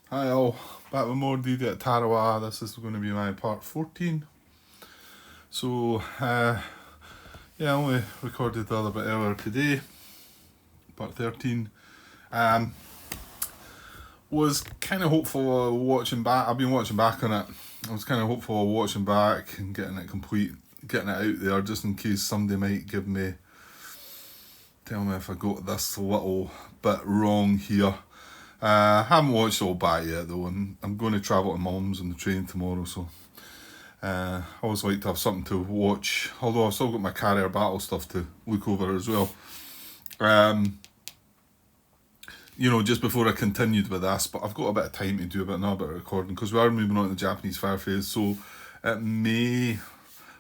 Hi all, back with more DD at Tarawa. This is going to be my part 14. So, I only recorded a little bit earlier today, part 13. Um, was kind of hopeful of watching back. I've been watching back on it. I was kind of hopeful of watching back and getting it complete, getting it out there, just in case somebody might tell me if I got this a little bit wrong here. I haven't watched all back yet though, and I'm going to travel to Mum's on the train tomorrow, so I always like to have something to watch. Although I've still got my Carrier Battle stuff to look over as well. Just before I continued with this, but I've got a bit of time to do another bit of recording because we are moving on to the Japanese Fire phase, so it may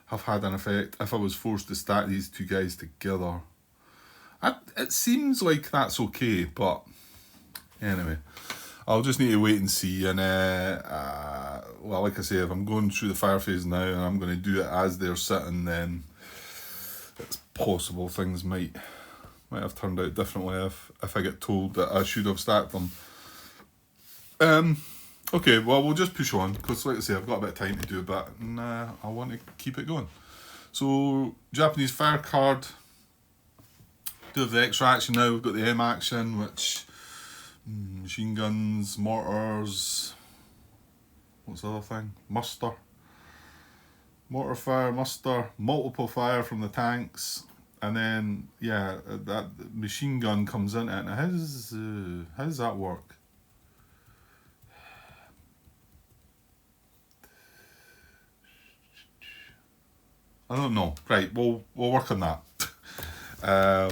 have had an effect if I was forced to stack these two guys together. It seems like that's okay, but anyway, I'll just need to wait and see. And like I say, if I'm going through the fire phase now and I'm going to do it as they're sitting, then it's possible things might have turned out differently if I get told that I should have stacked them. Okay, well, we'll just push on because, like I say, I've got a bit of time to do a bit, and I want to keep it going. So, Japanese fire card. Do have the extra action now. We've got the M action, which machine guns, mortars. What's the other thing? Muster. Mortar fire, muster, multiple fire from the tanks, and then that machine gun comes into it. Now, how does that work? I don't know. Right, we'll work on that.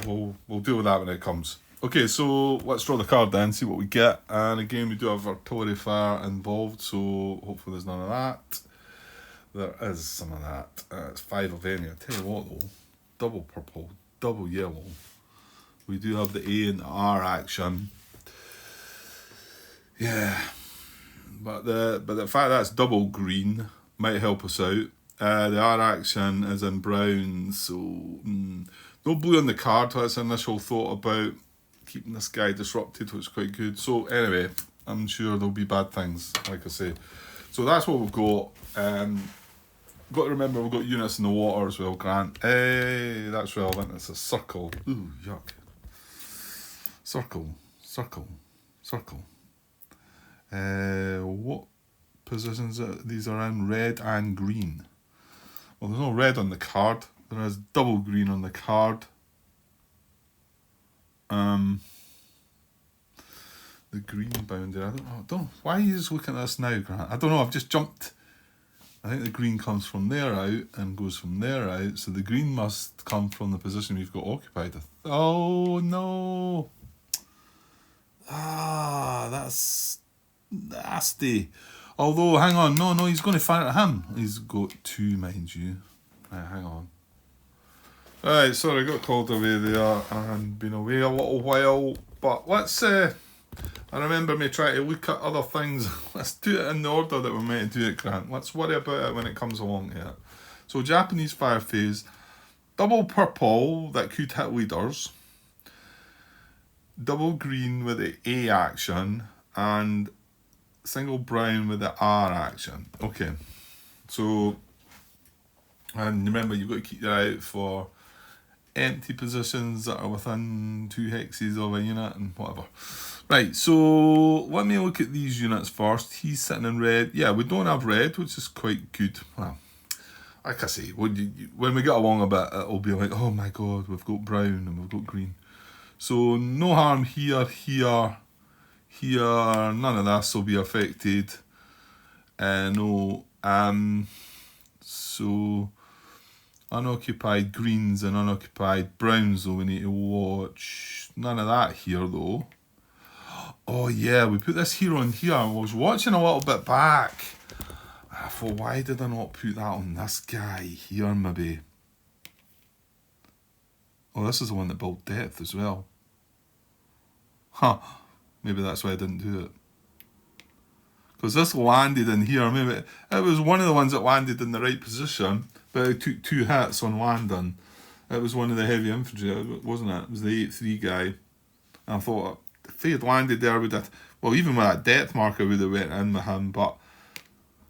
We'll deal with that when it comes. Okay, so let's draw the card then, see what we get. And again, we do have artillery fire involved, so hopefully there's none of that. There is some of that. It's 5 of any. I tell you what though, double purple, double yellow. We do have the A and the R action. Yeah, but the fact that's double green might help us out. The R action is in brown, so no blue on the card. That's initial thought about keeping this guy disrupted, which is quite good. So anyway, I'm sure there'll be bad things, like I say. So that's what we've got. Got to remember we've got units in the water as well, Grant. Hey, that's relevant. It's a circle. Ooh, yuck. Circle. What positions these are in? Red and green. Well, there's no red on the card. There is double green on the card. The green boundary. I don't know. Why are you just looking at this now, Grant? I don't know. I've just jumped. I think the green comes from there out and goes from there out. So the green must come from the position we've got occupied. Oh no! That's nasty. Although, hang on, no, he's going to fire at him. He's got 2, mind you. Right, hang on. Right, sorry, I got called away there and been away a little while. But let's I remember me trying to look at other things. Let's do it in the order that we're meant to do it, Grant. Let's worry about it when it comes along here. So, Japanese fire phase, double purple that could hit leaders, double green with the A action, and single brown with the R action. Okay, so, and remember, you've got to keep your eye out for empty positions that are within 2 hexes of a unit and whatever. Right, so let me look at these units first. He's sitting in red. Yeah, we don't have red, which is quite good. Well, like I say, when we get along a bit, it'll be like, oh my god, we've got brown and we've got green. So no harm here. None of this will be affected. No. So unoccupied greens and unoccupied browns, though, we need to watch. None of that here, though. Oh yeah, we put this hero on here. I was watching a little bit back. I thought, why did I not put that on this guy here, maybe? Oh, this is the one that built depth as well. Huh. Maybe that's why I didn't do it. Because this landed in here. Maybe it was one of the ones that landed in the right position, but it took 2 hits on landing. It was one of the heavy infantry, wasn't it? It was the 8-3 guy. And I thought, if he had landed there, would have, well, even with that depth marker, would have went in with him. But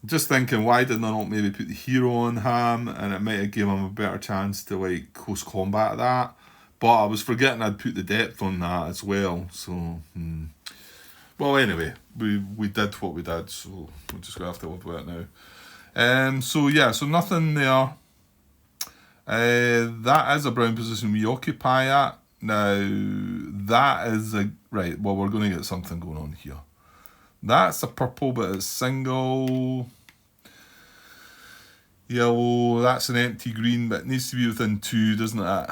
just thinking, why didn't I not maybe put the hero on him, and it might have given him a better chance to like close combat that. But I was forgetting I'd put the depth on that as well. So, well, anyway, we did what we did, so we're just gonna have to live with it now. So yeah, so nothing there. That is a brown position we occupy at. Now, that is a... Right, well, we're going to get something going on here. That's a purple, but it's single. Yellow, that's an empty green, but it needs to be within 2, doesn't it?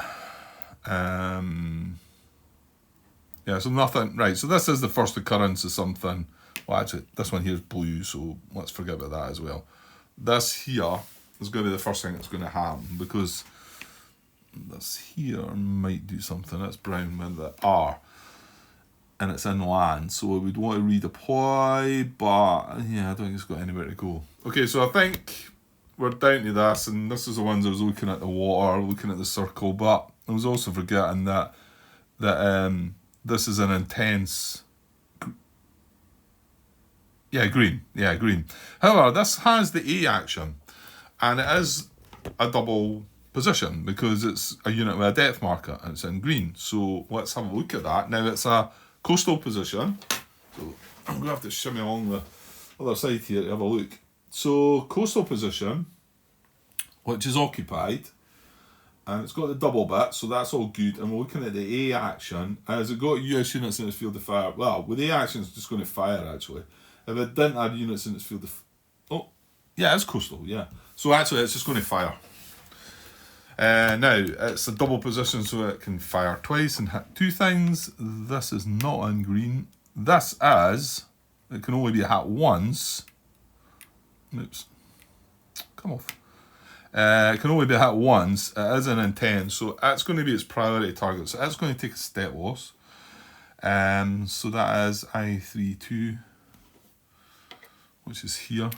Yeah, so nothing... Right, so this is the first occurrence of something. Well, actually, this one here is blue, so let's forget about that as well. This here is going to be the first thing that's going to happen, because this here might do something. That's brown with the R, and it's in land, so we'd want to redeploy, but yeah, I don't think it's got anywhere to go. Okay, so I think we're down to this, and this is the ones I was looking at the water, looking at the circle, but I was also forgetting that this is an intense... Yeah, green. Yeah, green. However, this has the A action, and it is a double position because it's a unit with a depth marker and it's in green. So let's have a look at that. Now it's a coastal position. So I'm going to have to shimmy along the other side here to have a look. So coastal position, which is occupied, and it's got the double bit, so that's all good. And we're looking at the A action. Has it got US units in its field of fire? Well, with the A action, it's just going to fire actually. If it didn't have units in its field of... Oh, yeah, it's coastal, yeah. So actually, it's just going to fire. Now, it's a double position, so it can fire twice and hit 2 things. This is not in green. This is... It can only be hit once. Oops. Come off. It can only be hit once. It is an intense, so it's going to be its priority target. So it's going to take a step loss. So that is I32... which is here.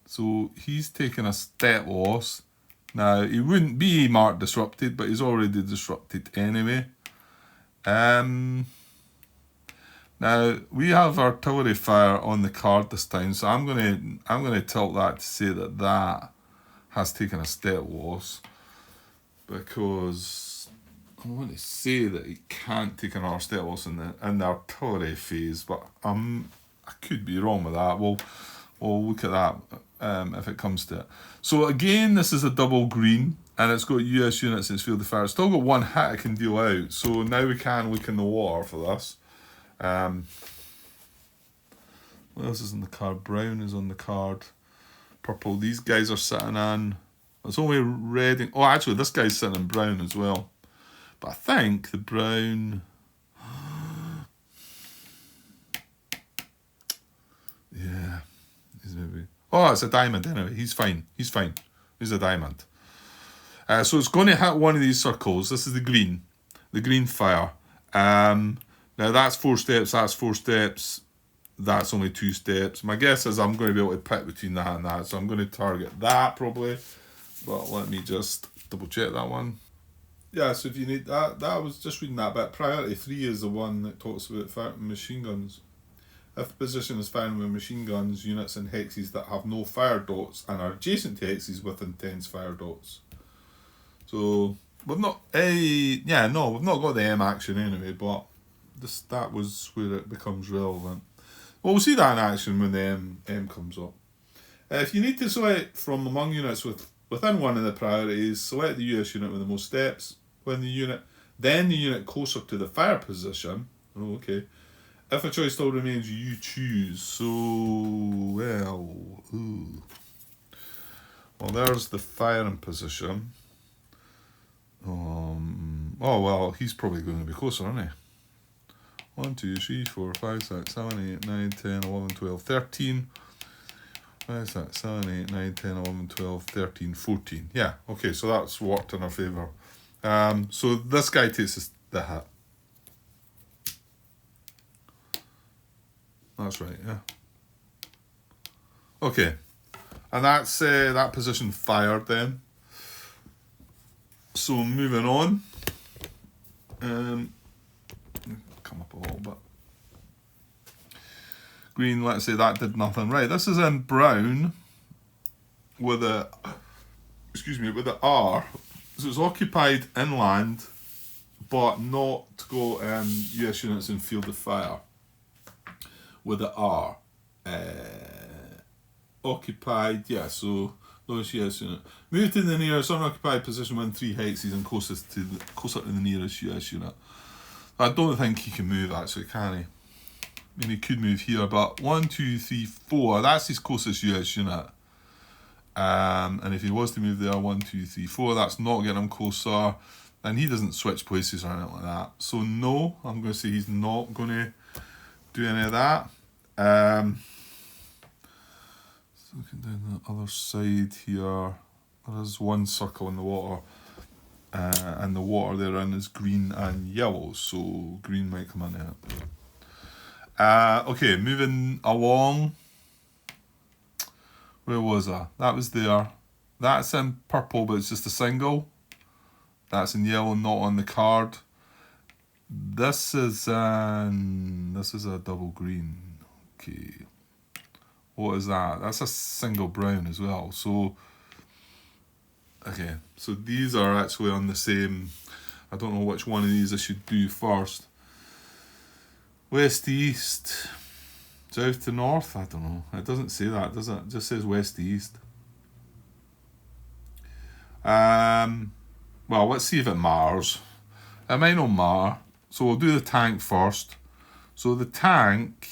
So he's taking a step loss. Now, he wouldn't be marked disrupted, but he's already disrupted anyway. Now, we have artillery fire on the card this time, so I'm gonna tilt that to say that that has taken a step loss, because I want to say that he can't take another step loss in the artillery phase, but I could be wrong with that. We'll look at that if it comes to it. So again, this is a double green, and it's got US units in its field of fire. It's still got 1 hit it can deal out. So now we can look in the water for this. What else is on the card? Brown is on the card. Purple. These guys are sitting on... It's only red. And, oh, actually, this guy's sitting in brown as well. But I think the brown... Yeah, he's maybe... Oh, it's a diamond anyway. He's fine. He's fine. He's a diamond. So it's going to hit one of these circles. This is the green fire. Now that's 4 steps. That's 4 steps. That's only 2 steps. My guess is I'm going to be able to pick between that and that. So I'm going to target that probably. But let me just double check that one. Yeah, so if you need that, I was just reading that bit. Priority 3 is the one that talks about machine guns. If the position is firing with machine guns, units in hexes that have no fire dots and are adjacent to hexes with intense fire dots. So we've not we've not got the M action anyway, but that was where it becomes relevant. Well, we'll see that in action when the M comes up. If you need to select from among units within one of the priorities, select the US unit with the most steps. Then the unit closer to the fire position. Oh, okay. If a choice still remains, you choose. So, well, there's the firing position. Oh, well, he's probably going to be closer, isn't he? 1, 2, 3, 4, 5, 6, 7, 8, 9, 10, 11, 12, 13. 5, 6, 7, 8, 9, 10, 11, 12, 13, 14. Yeah, okay, so that's worked in our favour. So this guy takes the hit. That's right, yeah. Okay, and that's that position fired then. So moving on. Come up a little bit. Green, let's say that did nothing. Right, this is in brown with a, excuse me, with the R. So it's occupied inland, but not to go US units in field of fire. With the R. Occupied, yeah, so those US unit. Move to the nearest unoccupied position when 3 hexes and closer to the nearest US unit. I don't think he can move actually, can he? I mean, he could move here, but 1, 2, 3, 4, that's his closest US unit. And if he was to move there, 1, 2, 3, 4, that's not getting him closer. And he doesn't switch places or anything like that. So no, I'm going to say he's not going to do any of that. So looking down the other side here, there is one circle in the water. And the water they're in is green and yellow, so green might come in it. Okay, moving along. Where was I? That was there. That's in purple, but it's just a single. That's in yellow, not on the card. This is a double green. Okay. What is that? That's a single brown as well. So, okay. So these are actually on the same. I don't know which one of these I should do first. West, east, south to north? I don't know. It doesn't say that, does it? It just says west to east. Well, let's see if it matters. It might not matter. So we'll do the tank first. So the tank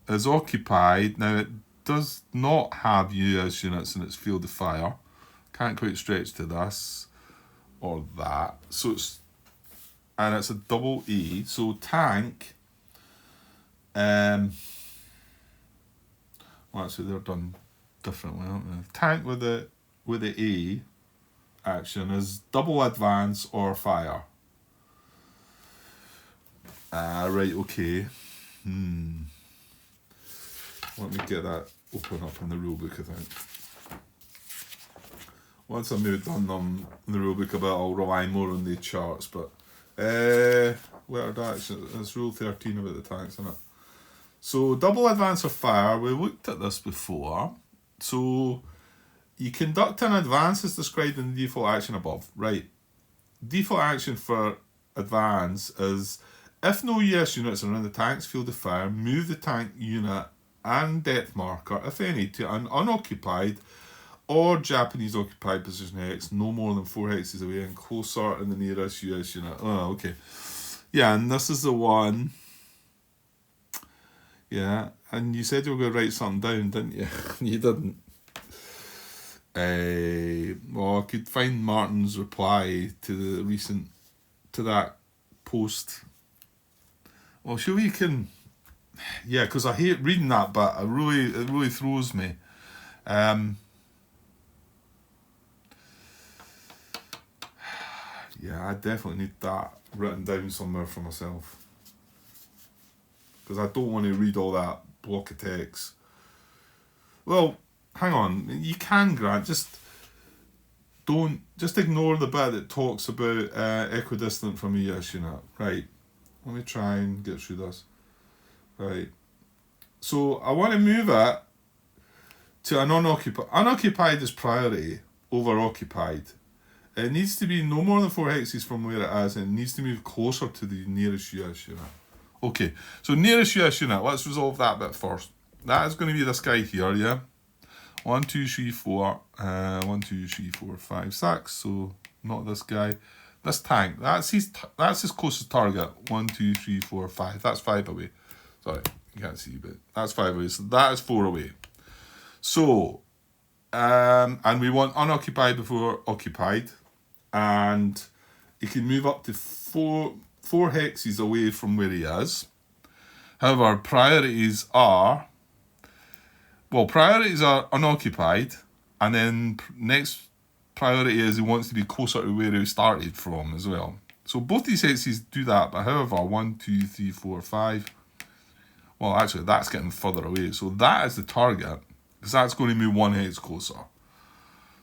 is occupied. Now it does not have US units in its field of fire. Can't quite stretch to this or that. So it's a double A. So tank. Well, actually, they're done differently, aren't they? Tank with the A action is double advance or fire. Right, okay. Let me get that open up in the rulebook, I think. Once I've maybe done them in the rulebook a bit, I'll rely more on the charts, but letter action, it's rule 13 about the tanks, isn't it? So double advance or fire, we looked at this before. So you conduct an advance as described in the default action above. Right. Default action for advance is if no US units are in the tank's field of fire, move the tank unit and depth marker, if any, to an unoccupied or Japanese occupied position hex no more than 4 hexes away and closer in the nearest US unit. Oh, okay. Yeah, and this is the one. Yeah, and you said you were going to write something down, didn't you? You didn't. Well, I could find Martin's reply to that post. Well, sure you can. Yeah, because I hate reading that, but it really throws me. Yeah, I definitely need that written down somewhere for myself. Because I don't want to read all that block of text. Well, hang on. You can, Grant. Just ignore the bit that talks about equidistant from a US unit. Right. Let me try and get through this. Right. So I want to move it to an unoccupied. Unoccupied is priority over occupied. It needs to be no more than 4 hexes from where it is, and it needs to move closer to the nearest US unit. Okay, so nearest US unit, let's resolve that bit first. That is going to be this guy here, yeah? 1, 2, 3, 4, 1, 2, 3, 4, 5, 6, so not this guy. This tank, that's his closest target. 1, 2, 3, 4, 5, that's 5 away. Sorry, you can't see, but that's 5 away, so that is 4 away. So, and we want unoccupied before occupied, and he can move up to 4 hexes away from where he is. However, priorities are unoccupied, and then next priority is he wants to be closer to where he started from as well. So both these hexes do that, but however, 1, 2, 3, 4, 5. Well, actually, that's getting further away. So that is the target, because that's going to move 1 hex closer.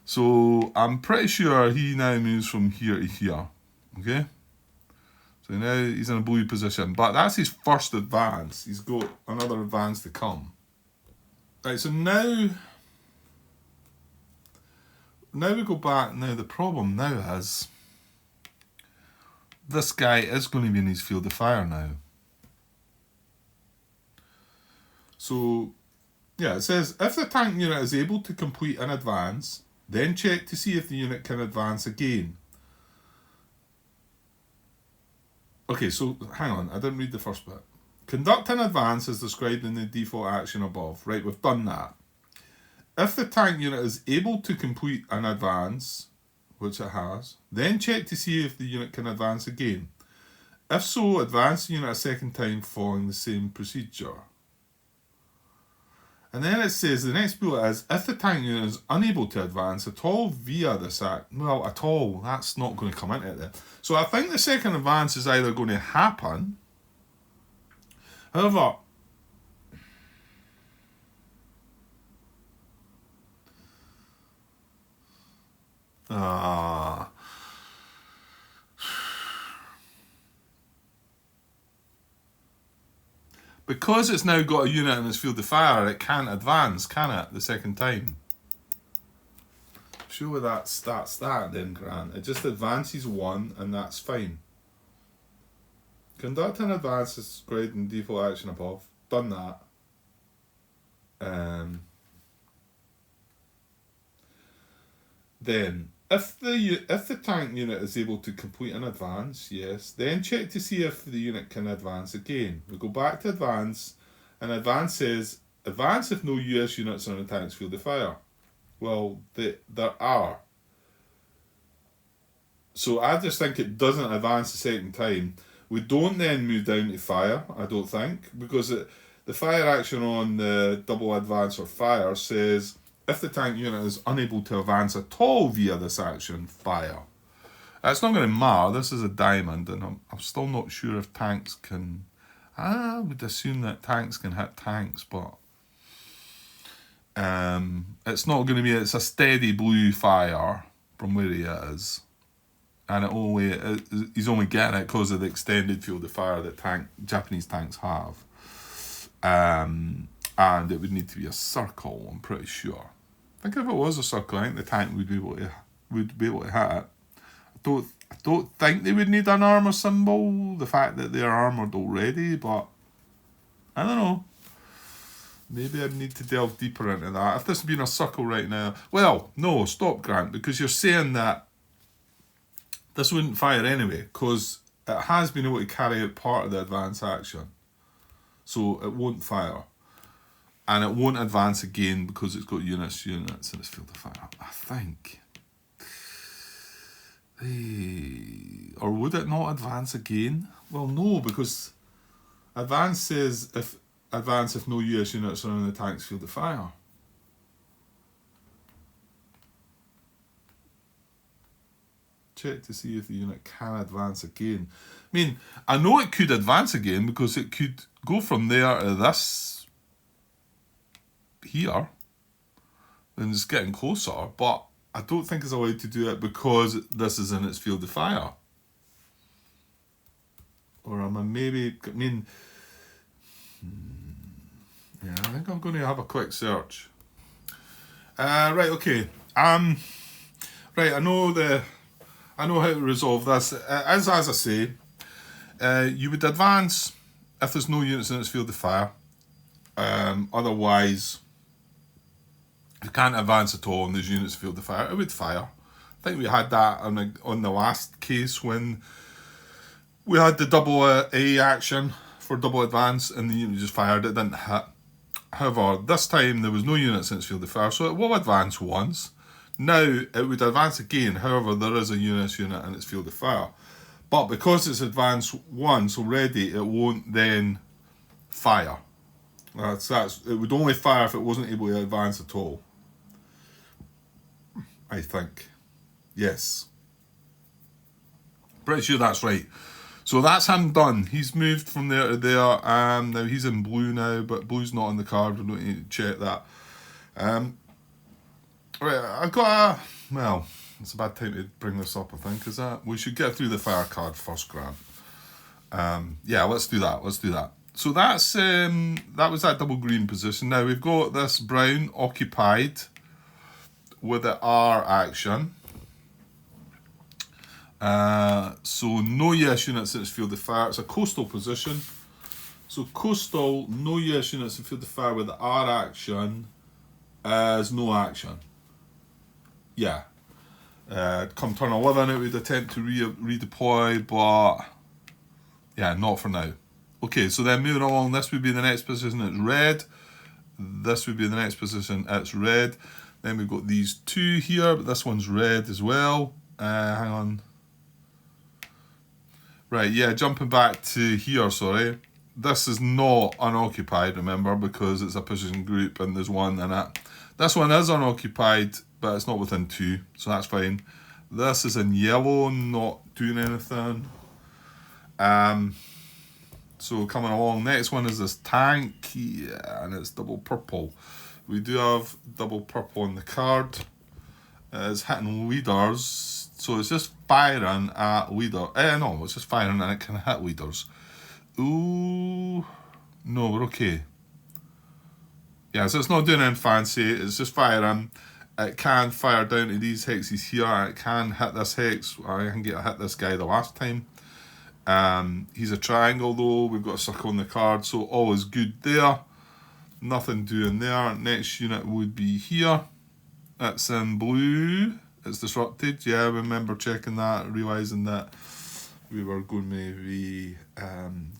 So I'm pretty sure he now moves from here to here. Okay? So now he's in a blue position. But that's his first advance. He's got another advance to come. Right, so now we go back. Now the problem now is this guy is going to be in his field of fire now. So, yeah, it says, if the tank unit is able to complete an advance, then check to see if the unit can advance again. Okay, so hang on, I didn't read the first bit. Conduct an advance as described in the default action above. Right, we've done that. If the tank unit is able to complete an advance, which it has, then check to see if the unit can advance again. If so, advance the unit a second time following the same procedure. And then it says, the next bullet is, if the tank unit is unable to advance at all via this act, well, at all, that's not going to come into it then. So I think the second advance is either going to happen. However, because it's now got a unit in its field of fire, it can't advance, can it, the second time? Surely that starts that then, Grant. It just advances one and that's fine. Conduct an advance as described in default action above. Done that. Then, if the tank unit is able to complete an advance, yes, then check to see if the unit can advance again. We go back to advance, and advance says, advance if no US units are in the tank's field of fire. Well, there are. So I just think it doesn't advance the second time. We don't then move down to fire, I don't think, because the fire action on the double advance or fire says, if the tank unit is unable to advance at all via this action, fire. It's not going to matter. This is a diamond, and I'm still not sure if tanks can... I would assume that tanks can hit tanks, but... it's not going to be... It's a steady blue fire from where he is. And he's only getting it because of the extended field of fire that Japanese tanks have. And it would need to be a circle, I'm pretty sure. I think if it was a circle, I think the tank would be able to hit it. I don't think they would need an armour symbol, the fact that they're armoured already, but I don't know. Maybe I'd need to delve deeper into that. If this had been a circle right now... Well, no, stop, Grant, because you're saying that this wouldn't fire anyway, because it has been able to carry out part of the advance action. So it won't fire. And it won't advance again because it's got units in its field of fire, I think. Or would it not advance again? Well, no, because advance says if no US units are in the tank's field of fire. Check to see if the unit can advance again. I mean, I know it could advance again because it could go from there to this here, and it's getting closer, but I don't think it's allowed to do it because this is in its field of fire. Or am I maybe... I mean... Yeah, I think I'm going to have a quick search. Right, okay. Right, I know how to resolve this. As I say, you would advance if there's no units in its field of fire. Otherwise, if you can't advance at all and there's units in field of fire, it would fire. I think we had that on the last case when we had the double A action for double advance and the unit just fired, it didn't hit. However, this time there was no units in its field of fire, so it will advance once. Now it would advance again, however there is a unit in its field of fire. But because it's advanced once already, it won't then fire. It would only fire if it wasn't able to advance at all. I think. Yes. Pretty sure that's right. So that's him done. He's moved from there to there. Now he's in blue now, but blue's not on the card. We don't need to check that. Right, I've got well, it's a bad time to bring this up, I think, is that we should get through the fire card first, Grant. Yeah, let's do that. Let's do that. So that's that was that double green position. Now we've got this brown occupied with the R action. So no yes units in its field of fire. It's a coastal position. So coastal, no yes units in field of fire with the R action is no action. Yeah. Come turn 11, it would attempt to redeploy, but yeah, not for now. Okay, so then moving along, this would be the next position, it's red. This would be the next position, it's red. Then we've got these two here, but this one's red as well. Hang on. Right, yeah, jumping back to here, sorry. This is not unoccupied, remember, because it's a position group and there's one in it. This one is unoccupied, but it's not within two, so that's fine. This is in yellow, not doing anything. So coming along, next one is this tank, yeah, and it's double purple. We do have double purple on the card. It's hitting leaders, so it's just firing at leader. No, it's just firing and it can hit leaders. Ooh, no, we're okay. Yeah, so it's not doing anything fancy, it's just firing. It can fire down to these hexes here, it can hit this hex. I can hit this guy the last time. He's a triangle though, we've got a circle on the card, so all is good there. Nothing doing there. Next unit would be here. It's in blue. It's disrupted. Yeah, I remember checking that, realising that we were going to be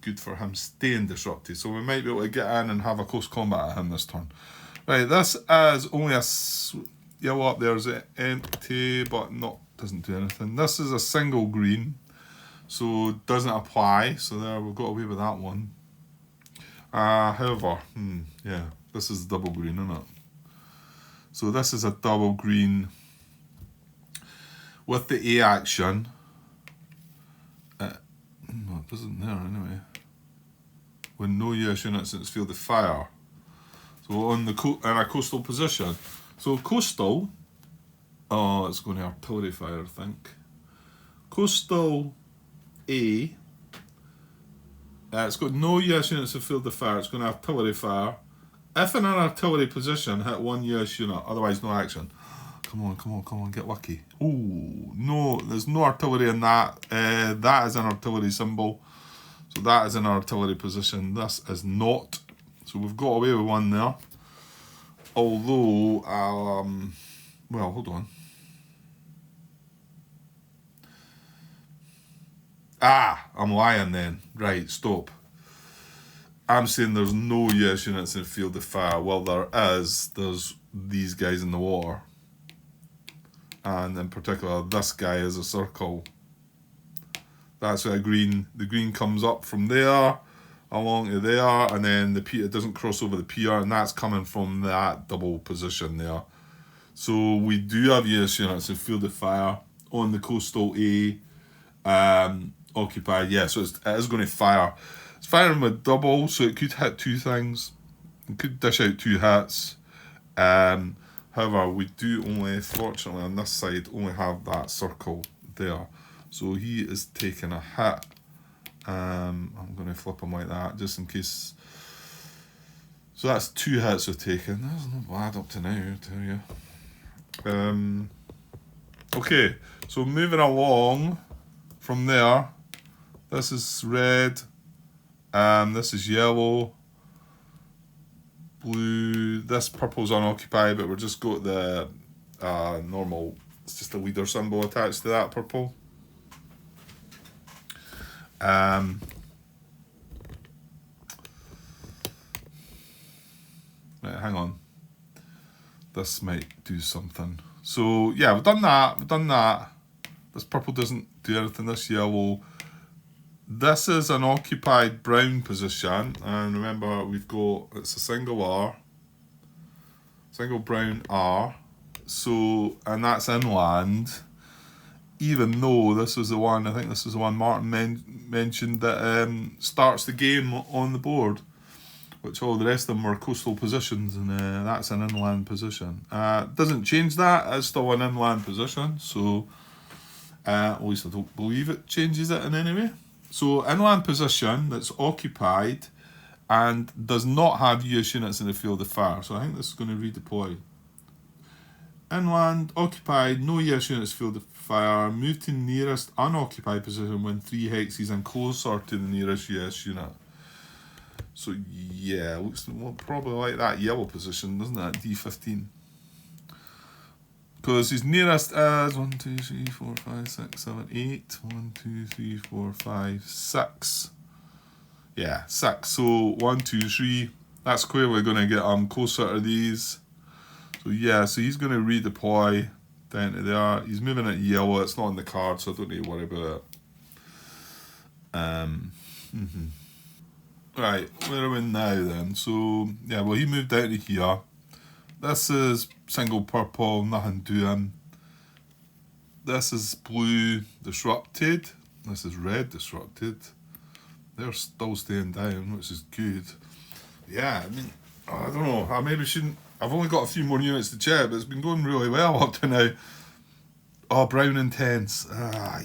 good for him staying disrupted. So we might be able to get in and have a close combat at him this turn. Right, this is only a yellow up there is empty, but doesn't do anything. This is a single green, so doesn't apply. So there, we've got away with that one. However, yeah, this is double green, isn't it? So this is a double green with the A action. No, it isn't there anyway. With no US units in its field of fire. So on the in a coastal position. So coastal, oh, it's going to artillery fire, I think. Coastal A. It's got no US units in field of fire. It's going to artillery fire. If in an artillery position, hit one US unit, otherwise no action. Come on, get lucky. Oh, no, there's no artillery in that. That is an artillery symbol. So that is an artillery position. This is not. So we've got away with one there. Although, well, hold on. I'm lying then. Right, stop. I'm saying there's no US units in field of fire. Well, there's these guys in the water. And in particular, this guy is a circle. That's where the green comes up from there, along to there, and then it doesn't cross over the pier, and that's coming from that double position there. So we do have US units in field of fire on the coastal A, occupied. Yeah, so it is going to fire. It's firing with double, so it could hit two things. It could dish out two hits. However, we do only, fortunately on this side, only have that circle there. So he is taking a hit. I'm going to flip him like that, just in case. So that's two hits we've taken. That's not bad up to now, I tell you. Okay, so moving along from there. This is red. This is yellow. Blue. This purple's unoccupied, but we're just got the normal. It's just a leader symbol attached to that purple. Right, hang on. This might do something. So yeah, we've done that. This purple doesn't do anything. This yellow. This is an occupied brown position, and remember it's a single R, single brown R, so, and that's inland, even though this was the one, I think this was the one Martin mentioned that starts the game on the board, which all the rest of them were coastal positions, and that's an inland position. Doesn't change that, it's still an inland position, so at least I don't believe it changes it in any way. So inland position that's occupied and does not have US units in the field of fire. So I think this is going to redeploy. Inland, occupied, no US units field of fire. Move to nearest unoccupied position when 3 hexes and closer to the nearest US unit. So yeah, looks probably like that yellow position, doesn't it? D15. Because his nearest is 1, 2, 3, 4, 5, 6, 7, 8. 1, 2, 3, 4, 5, 6. Yeah, 6. So 1, 2, 3. That's clearly going to get closer to these. So yeah, so he's going to redeploy down to there. He's moving at yellow. It's not in the card, so I don't need to worry about it. Right, where are we now then? So yeah, well he moved out to here. This is single purple, nothing doing. This is blue, disrupted. This is red, disrupted. They're still staying down, which is good. Yeah, I mean, I don't know. I maybe shouldn't. I've only got a few more units to check, but it's been going really well up to now. Oh, brown intense. Yeah.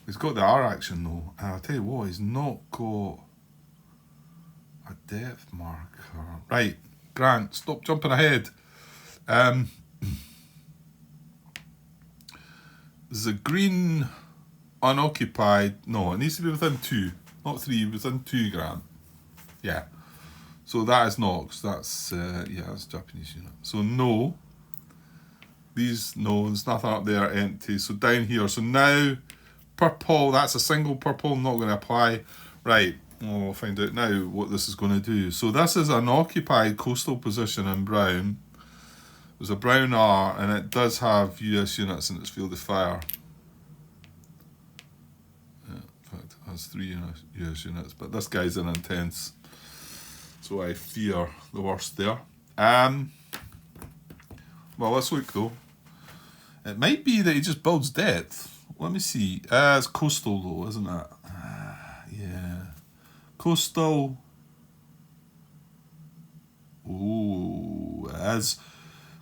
He's got the R action though. And I'll tell you what, he's not got a depth marker. Right, Grant, stop jumping ahead. There's a green unoccupied. No, it needs to be within 2, not 3, within 2, Grant. Yeah. So that is not, because that's, that's Japanese unit. So no. These, no, there's nothing up there empty. So down here. So now, purple, that's a single purple, I'm not going to apply. Right, we'll find out now what this is going to do. So this is an occupied coastal position in brown. There's a brown R, and it does have US units in its field of fire. Yeah, in fact, it has 3 US units, but this guy's an intense. So I fear the worst there. Well, let's look though. It might be that he just builds depth. Let me see. It's coastal though, isn't it? Yeah. Coastal. Ooh, it is.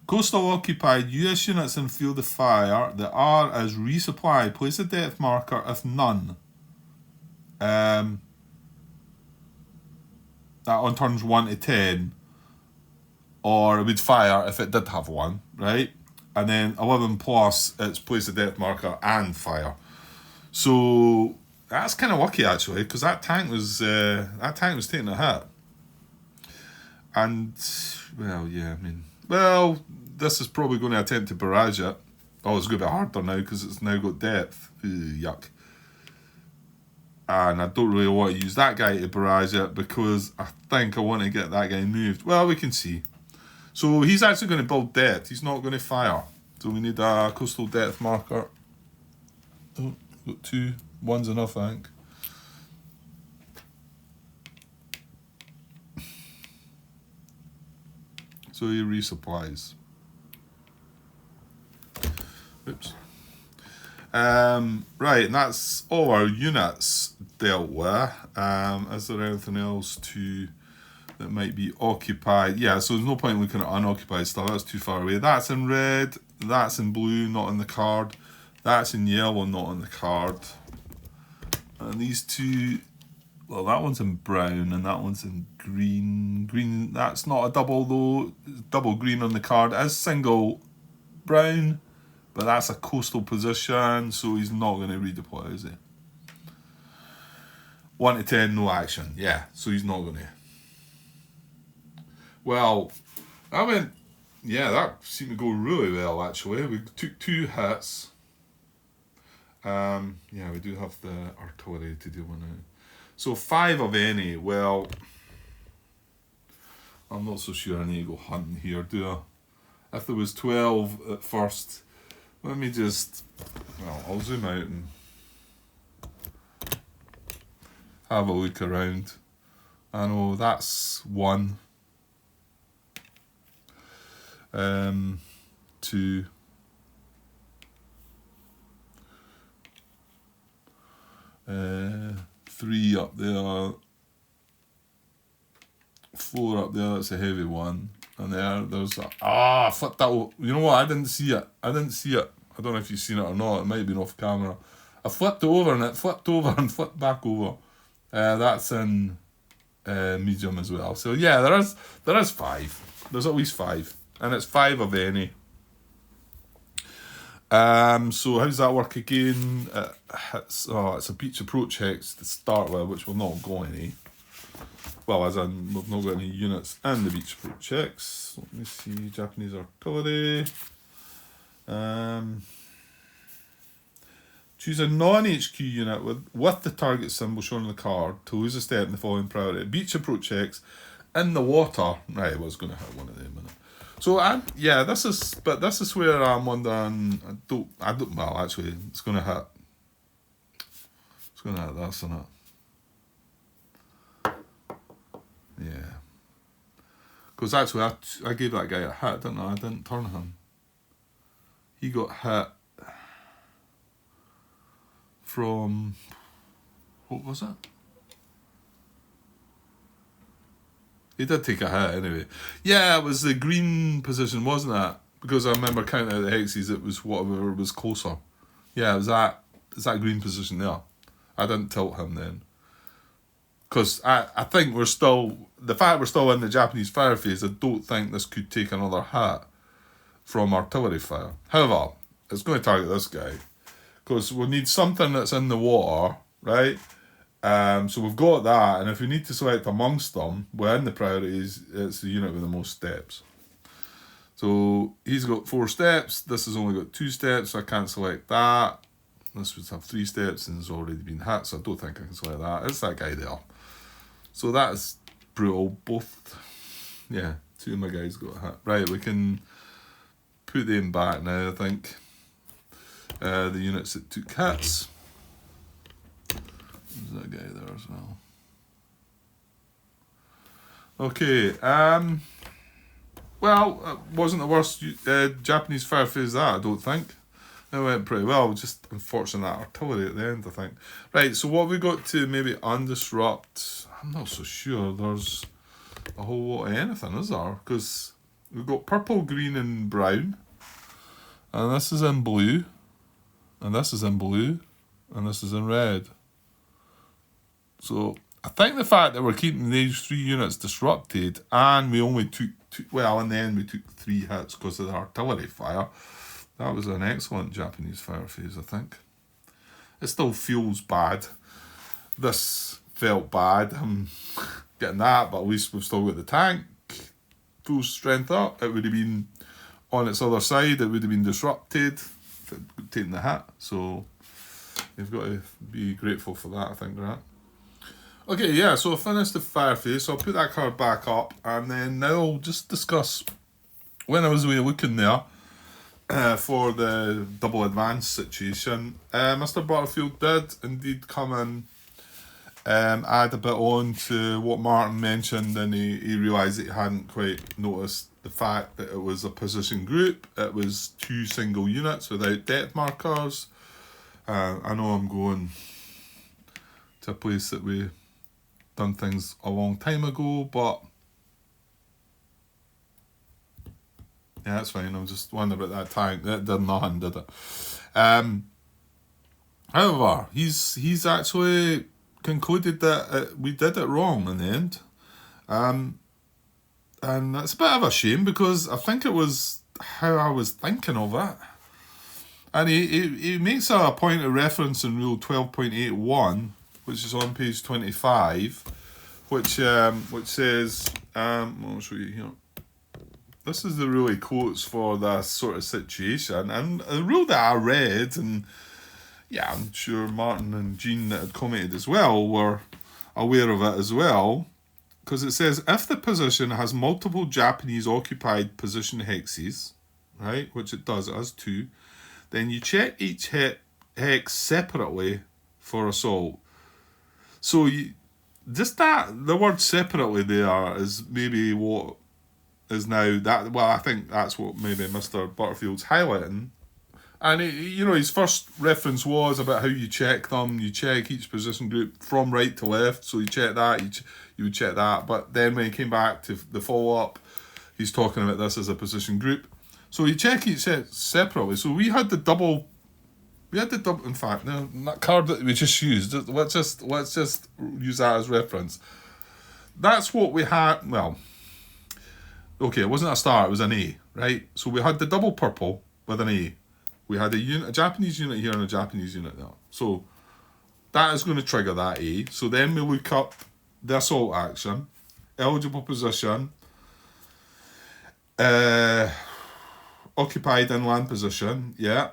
Coastal occupied, US units in field of fire. The R is resupply. Place a depth marker if none. That on turns 1 to 10. Or it would fire if it did have 1, right? And then 11 plus, it's place a depth marker and fire. So that's kind of lucky actually, because that tank was taking a hit. And well, yeah, I mean, well, this is probably going to attempt to barrage it. Oh, it's going to be harder now because it's now got depth. Yuck. And I don't really want to use that guy to barrage it because I think I want to get that guy moved. Well, we can see. So he's actually going to build depth. He's not going to fire. So we need a coastal depth marker. Oh, got 2. 1's enough, I think. So he resupplies. Oops. Right, and that's all our units dealt with. Is there anything else that might be occupied? Yeah, so there's no point looking at unoccupied stuff. That's too far away. That's in red. That's in blue, not in the card. That's in yellow, not in the card. And these 2, well, that one's in brown and that one's in green. Green, that's not a double though. Double green on the card. It is single brown, but that's a coastal position, so he's not going to redeploy, is he? 1 to 10, no action. Yeah, so he's not going to. Well, that seemed to go really well actually. We took 2 hits. Yeah, we do have the artillery to deal with now. So 5 of any. Well, I'm not so sure I need to go hunting here, do I? If there was 12 at first, let me just, well, I'll zoom out and have a look around. I know that's 1. 2. 3 up there, 4 up there, that's a heavy one. And there's a, flip that, you know what, I didn't see it. I don't know if you've seen it or not, it might have been off camera. I flipped it over and it flipped over and flipped back over. That's in medium as well. So yeah, there is 5. There's at least 5, and it's 5 of any. So how does that work again? It's a beach approach hex to start with, which will not go any. Well, as in, we've not got any units in the beach approach hex. Let me see, Japanese artillery. Choose a non-HQ unit with the target symbol shown on the card to lose a step in the following priority. Beach approach hex in the water. Right, I was going to hit one of them in it. So this is where I'm wondering. I don't. Well, actually, it's going to hit. It's going to hit this, isn't it? Yeah. Because actually, I gave that guy a hit, didn't I? I didn't turn him. He got hit from, what was it? He did take a hit anyway. Yeah, it was the green position, wasn't it? Because I remember counting out the hexes, it was whatever was closer. Yeah, it was that green position there. I didn't tilt him then. Because I think the fact we're still in the Japanese fire phase, I don't think this could take another hit from artillery fire. However, it's going to target this guy. Because we need something that's in the water, right? So we've got that, and if we need to select amongst them, we're in the priorities, it's the unit with the most steps. So he's got 4 steps, this has only got 2 steps, so I can't select that. This would have 3 steps and it's already been hit, so I don't think I can select that. It's that guy there. So that's brutal. Both, 2 of my guys got hit. Right, we can put them back now, I think. The units that took hits. There's that guy there as well. Okay, well, it wasn't the worst Japanese fire phase that, I don't think. It went pretty well, just unfortunate that artillery at the end, I think. Right, so what have we got to maybe undisrupt? I'm not so sure there's a whole lot of anything, is there? Because we've got purple, green and brown. And this is in blue. And this is in blue. And this is in red. So I think the fact that we're keeping these 3 units disrupted and we only took in the end we took 3 hits because of the artillery fire. That was an excellent Japanese fire phase, I think. It still feels bad. This felt bad. I'm getting that, but at least we've still got the tank. Full strength up. It would have been on its other side. It would have been disrupted if it had taken the hit. So you've got to be grateful for that, I think, right? Okay, yeah, so I finished the fire phase. So I'll put that card back up. And then now I'll just discuss when I was away looking there. For the double advance situation, Mr. Butterfield did indeed come in, add a bit on to what Martin mentioned, and he realised that he hadn't quite noticed the fact that it was a position group. It was 2 single units without depth markers. I know I'm going to a place that we done things a long time ago, but yeah, that's fine. I'm just wondering about that tank. That did nothing, did it? However, he's actually concluded that we did it wrong in the end. And that's a bit of a shame because I think it was how I was thinking of it. And he makes a point of reference in Rule 12.81, which is on page 25, which says, I'll show you here. This is the really quotes for this sort of situation, and the rule that I read, and yeah, I'm sure Martin and Jean that had commented as well were aware of it as well, because it says if the position has multiple Japanese occupied position hexes, right, which it does, it has 2, then you check each hex separately for assault. So just the word separately there is maybe what is now that, well, I think that's what maybe Mr. Butterfield's highlighting. And his first reference was about how you check them. You check each position group from right to left. So you check that, you would check that. But then when he came back to the follow-up, he's talking about this as a position group. So you check each set separately. So we had the double We had the double. In fact, no, that card that we just used. Let's just use that as reference. That's what we had. Well, okay, it wasn't a star. It was an A, right? So we had the double purple with an A. We had a Japanese unit here and a Japanese unit there. So that is going to trigger that A. So then we look up the assault action, eligible position, occupied inland position, yeah.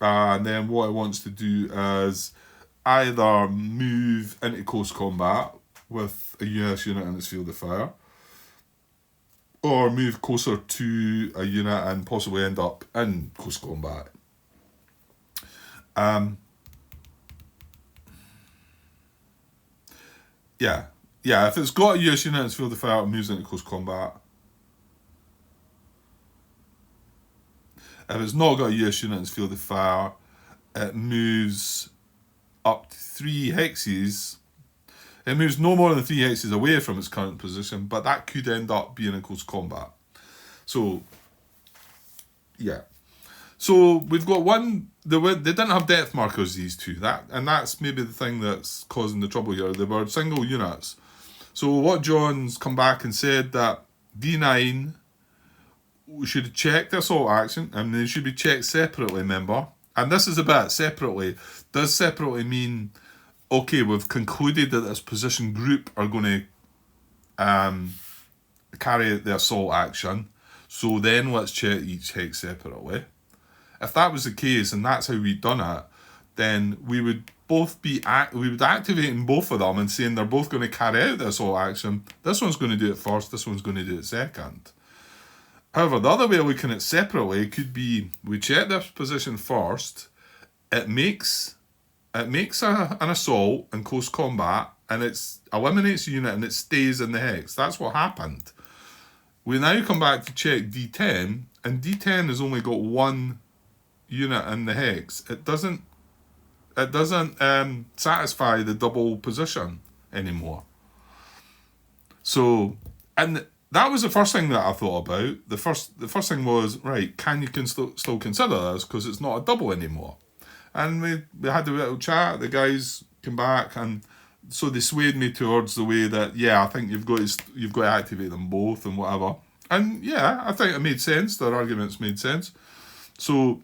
And then what it wants to do is either move into close combat with a US unit in its field of fire, or move closer to a unit and possibly end up in close combat. Yeah, if it's got a US unit in its field of fire, it moves into close combat. If it's not got a US unit in its field of fire, it moves up to 3 hexes. It moves no more than 3 hexes away from its current position, but that could end up being in close combat. So, yeah. So we've got one. They didn't have depth markers, these two. That's maybe the thing that's causing the trouble here. They were single units. So what John's come back and said that D9, we should check the assault action, and they should be checked separately, remember? And this is a bit separately. Does separately mean, okay, we've concluded that this position group are going to carry out the assault action, so then let's check each hex separately. If that was the case and that's how we'd done it, then we would both be activating both of them and saying they're both going to carry out the assault action. This one's going to do it first, this one's going to do it second. However, the other way of looking at it separately could be we check this position first, it makes an assault in close combat, and it eliminates a unit and it stays in the hex. That's what happened. We now come back to check D10, and D10 has only got 1 unit in the hex. It doesn't satisfy the double position anymore. So, and that was the first thing that I thought about. The first thing was, right, can you still consider this because it's not a double anymore? And we had a little chat. The guys came back, and so they swayed me towards the way that, yeah, I think you've got to activate them both and whatever. And yeah, I think it made sense. Their arguments made sense. So,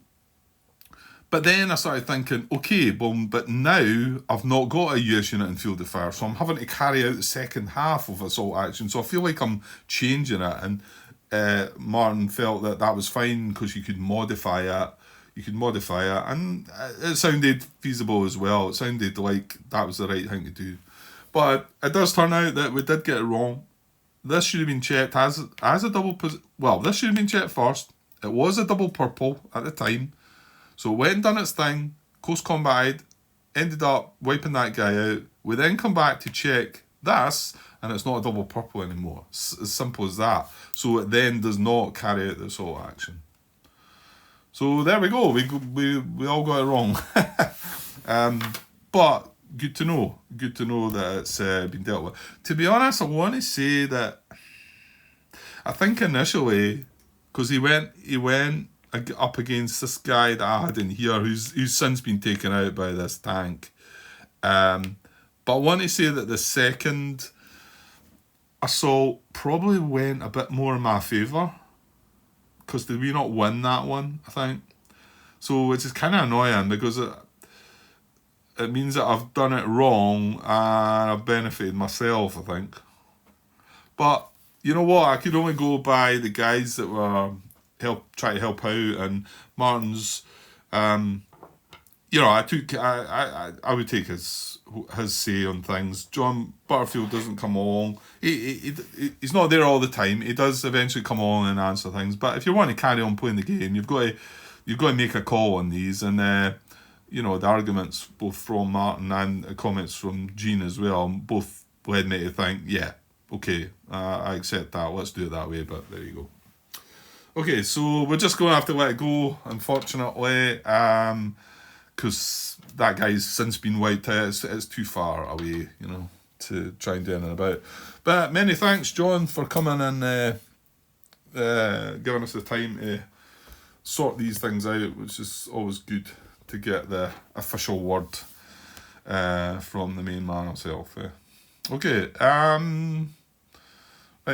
but then I started thinking, okay, but now I've not got a US unit in field of fire, so I'm having to carry out the second half of assault action. So I feel like I'm changing it. And Martin felt that was fine because you could modify it. And it sounded feasible as well. It sounded like that was the right thing to do. But it does turn out that we did get it wrong. This should have been checked as a double this should have been checked first. It was a double purple at the time. So it went and done its thing, close combat, ended up wiping that guy out. We then come back to check this, and it's not a double purple anymore. As simple as that. So it then does not carry out the assault action. So there we go. We all got it wrong. But good to know. Good to know that it's been dealt with. To be honest, I want to say that I think initially, because he went up against this guy that I had in here who's since been taken out by this tank. But I want to say that the second assault probably went a bit more in my favour. Because did we not win that one, I think? So, which is kind of annoying because it means that I've done it wrong and I've benefited myself, I think. But, you know what? I could only go by the guys that were try to help out, and Martin's I would take his say on things. John Butterfield doesn't come along. He's not there all the time. He does eventually come along and answer things. But if you want to carry on playing the game, you've got to make a call on these. And the arguments both from Martin and the comments from Gene as well both led me to think, yeah, okay, I accept that. Let's do it that way. But there you go. Okay, so we're just going to have to let it go, unfortunately, because that guy's since been wiped out. It's too far away, to try and do anything about it. But many thanks, John, for coming and giving us the time to sort these things out, which is always good to get the official word from the main man himself. Okay, right,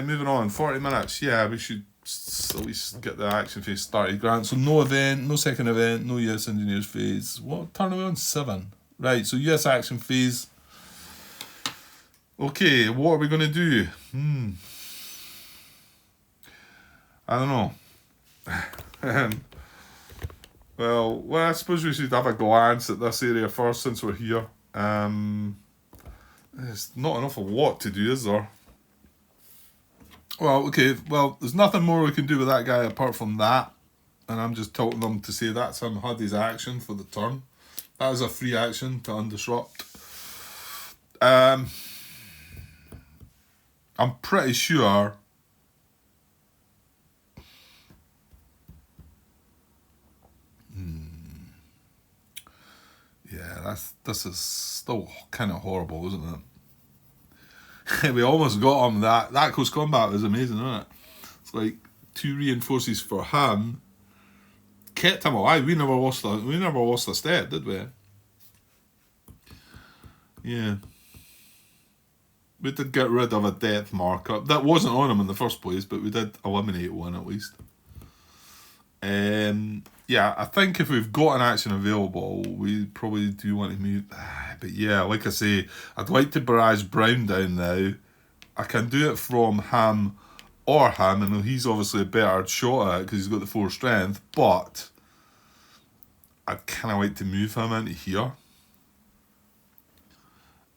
moving on. 40 minutes. Yeah, we should at least get the action phase started, Grant. So no event, no second event, no US engineers phase. What turn are we on? 7. Right, so US action phase. Okay, what are we going to do? I don't know. Well, I suppose we should have a glance at this area first since we're here. There's not enough of what to do, is there? Well, okay, there's nothing more we can do with that guy apart from that. And I'm just telling them to say that's him had his action for the turn. That is a free action to undisrupt. I'm pretty sure yeah, this is still kind of horrible, isn't it? We almost got him. That close combat was amazing, isn't it? It's like 2 reinforces for him. Kept him alive. We never lost a step, did we? Yeah. We did get rid of a depth marker. That wasn't on him in the first place, but we did eliminate one at least. Yeah, I think if we've got an action available, we probably do want to move. But yeah, like I say, I'd like to barrage Brown down now. I can do it from him or him, and he's obviously a better shot at it because he's got the 4 strength, but I'd kind of like to move him into here.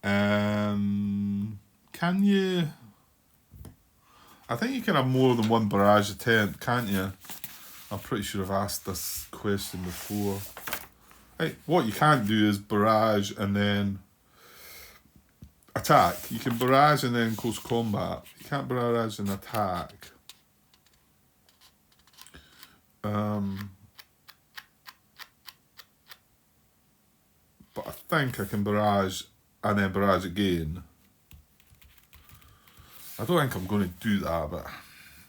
Can you? I think you can have more than one barrage attempt, can't you? I'm pretty sure I've asked this question before. Hey, what you can't do is barrage and then attack. You can barrage and then close combat. You can't barrage and attack. But I think I can barrage and then barrage again. I don't think I'm going to do that, but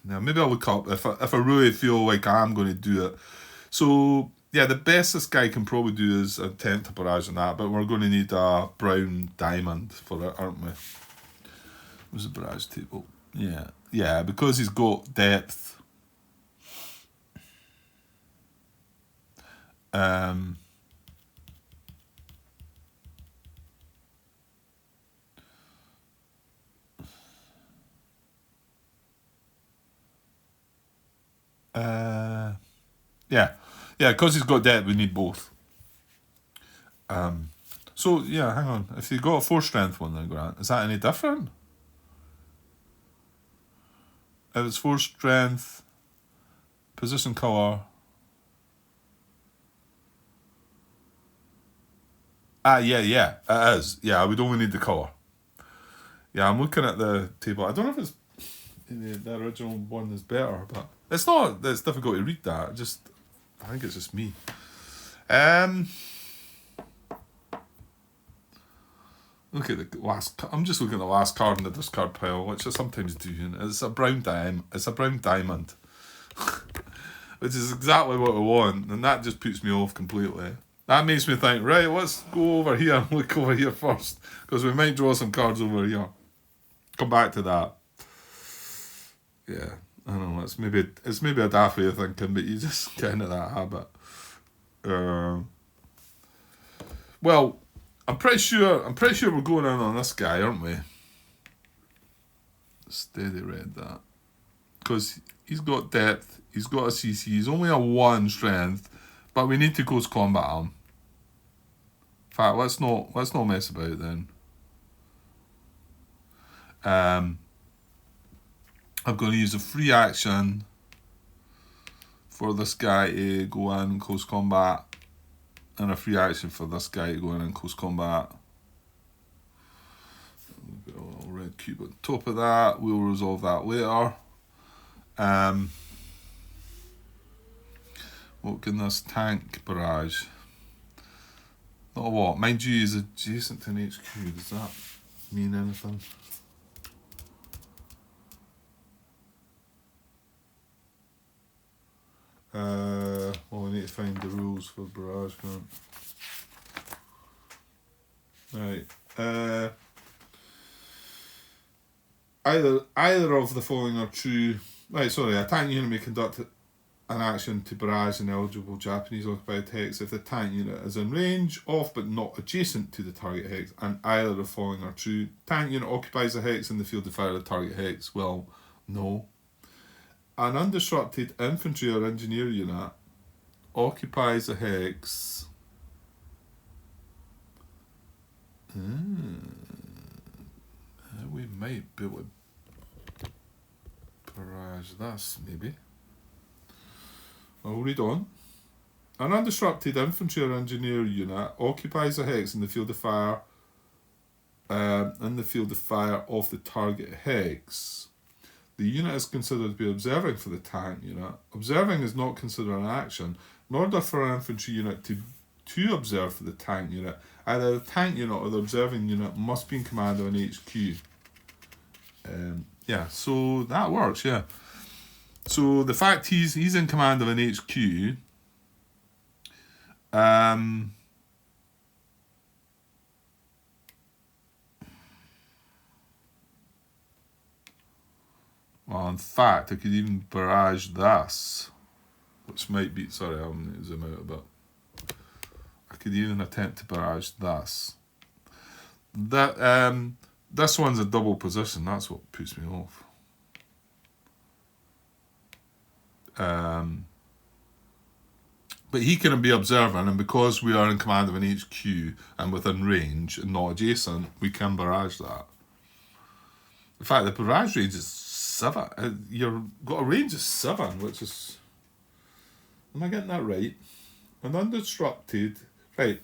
now maybe I'll look up if I really feel like I'm going to do it. So yeah, the best this guy can probably do is attempt to barrage on that, but we're going to need a brown diamond for it, aren't we? Where's the barrage table? Yeah, because he's got depth. Yeah, because he's got depth, we need both. So yeah, hang on. If you got a 4 strength one then, Grant, is that any different? If it's 4 strength, position colour. Yeah, it is. Yeah, we'd only need the colour. Yeah, I'm looking at the table. I don't know if it's the original one is better, but it's not. It's difficult to read that. I think it's just me. Look at the last. I'm just looking at the last card in the discard pile, which I sometimes do. It's a brown diamond. It's a brown diamond, which is exactly what I want, and that just puts me off completely. That makes me think, right, let's go over here and look over here first, because we might draw some cards over here. Come back to that. Yeah, I don't know. It's maybe a daft way of thinking, but you just get into that habit. Well, I'm pretty sure we're going in on this guy, aren't we? Steady red that, because he's got depth, he's got a CC, he's only a 1 strength, but we need to close combat him. In fact, let's not mess about then. I'm going to use a free action for this guy to go in and close combat, and a free action for this guy to go in and close combat. Got a little red cube on top of that. We'll resolve that later. What can this tank barrage? Not a lot. Mind you, is adjacent to an HQ. Does that mean anything? find the rules for barrage gun. Right. Either of the following are true. Right, sorry. A tank unit may conduct an action to barrage an eligible Japanese occupied hex if the tank unit is in range of but not adjacent to the target hex, and either of the following are true. Tank unit occupies a hex in the field of fire of the target hex. Well, no. An undisrupted infantry or engineer unit occupies a hex. We might be able to barrage this, maybe. I'll read on. An undisrupted infantry or engineer unit occupies a hex in the field of fire of the target hex. The unit is considered to be observing for the tank unit. Observing is not considered an action. In order for an infantry unit to observe for the tank unit, either the tank unit or the observing unit must be in command of an HQ. Yeah, so that works, yeah. So the fact he's in command of an HQ, well, in fact, I could even barrage this, which might be, sorry, I'm going to zoom out a bit. I could even attempt to barrage this. This one's a double position, that's what puts me off. But he can be observing, and because we are in command of an HQ and within range and not adjacent, we can barrage that. In fact, the barrage range is 7. You've got a range of 7, which is... Am I getting that right? An undisrupted... Right.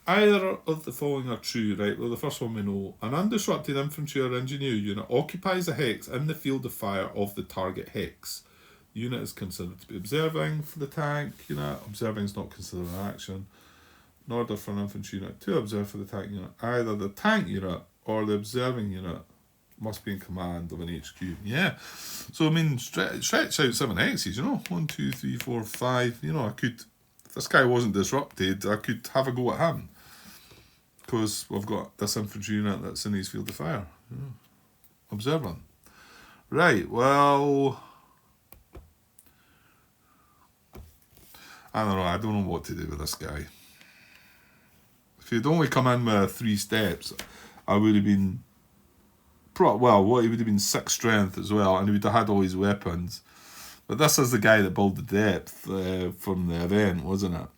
Either of the following are true, right? Well, the first one we know. An undisrupted infantry or engineer unit occupies a hex in the field of fire of the target hex. The unit is considered to be observing for the tank unit. Observing is not considered an action. In order for an infantry unit to observe for the tank unit, either the tank unit or the observing unit must be in command of an HQ. Yeah. So, I mean, stretch out 7 hexes, you know. 1, 2, 3, 4, 5. You know, I could... If this guy wasn't disrupted, I could have a go at him. Because we've got this infantry unit that's in his field of fire. Yeah. Observing. Right, well... I don't know what to do with this guy. If he'd only come in with 3 steps, I would have been... he would have been 6 strength as well, and he would have had all his weapons. But this is the guy that built the depth from the event, wasn't it?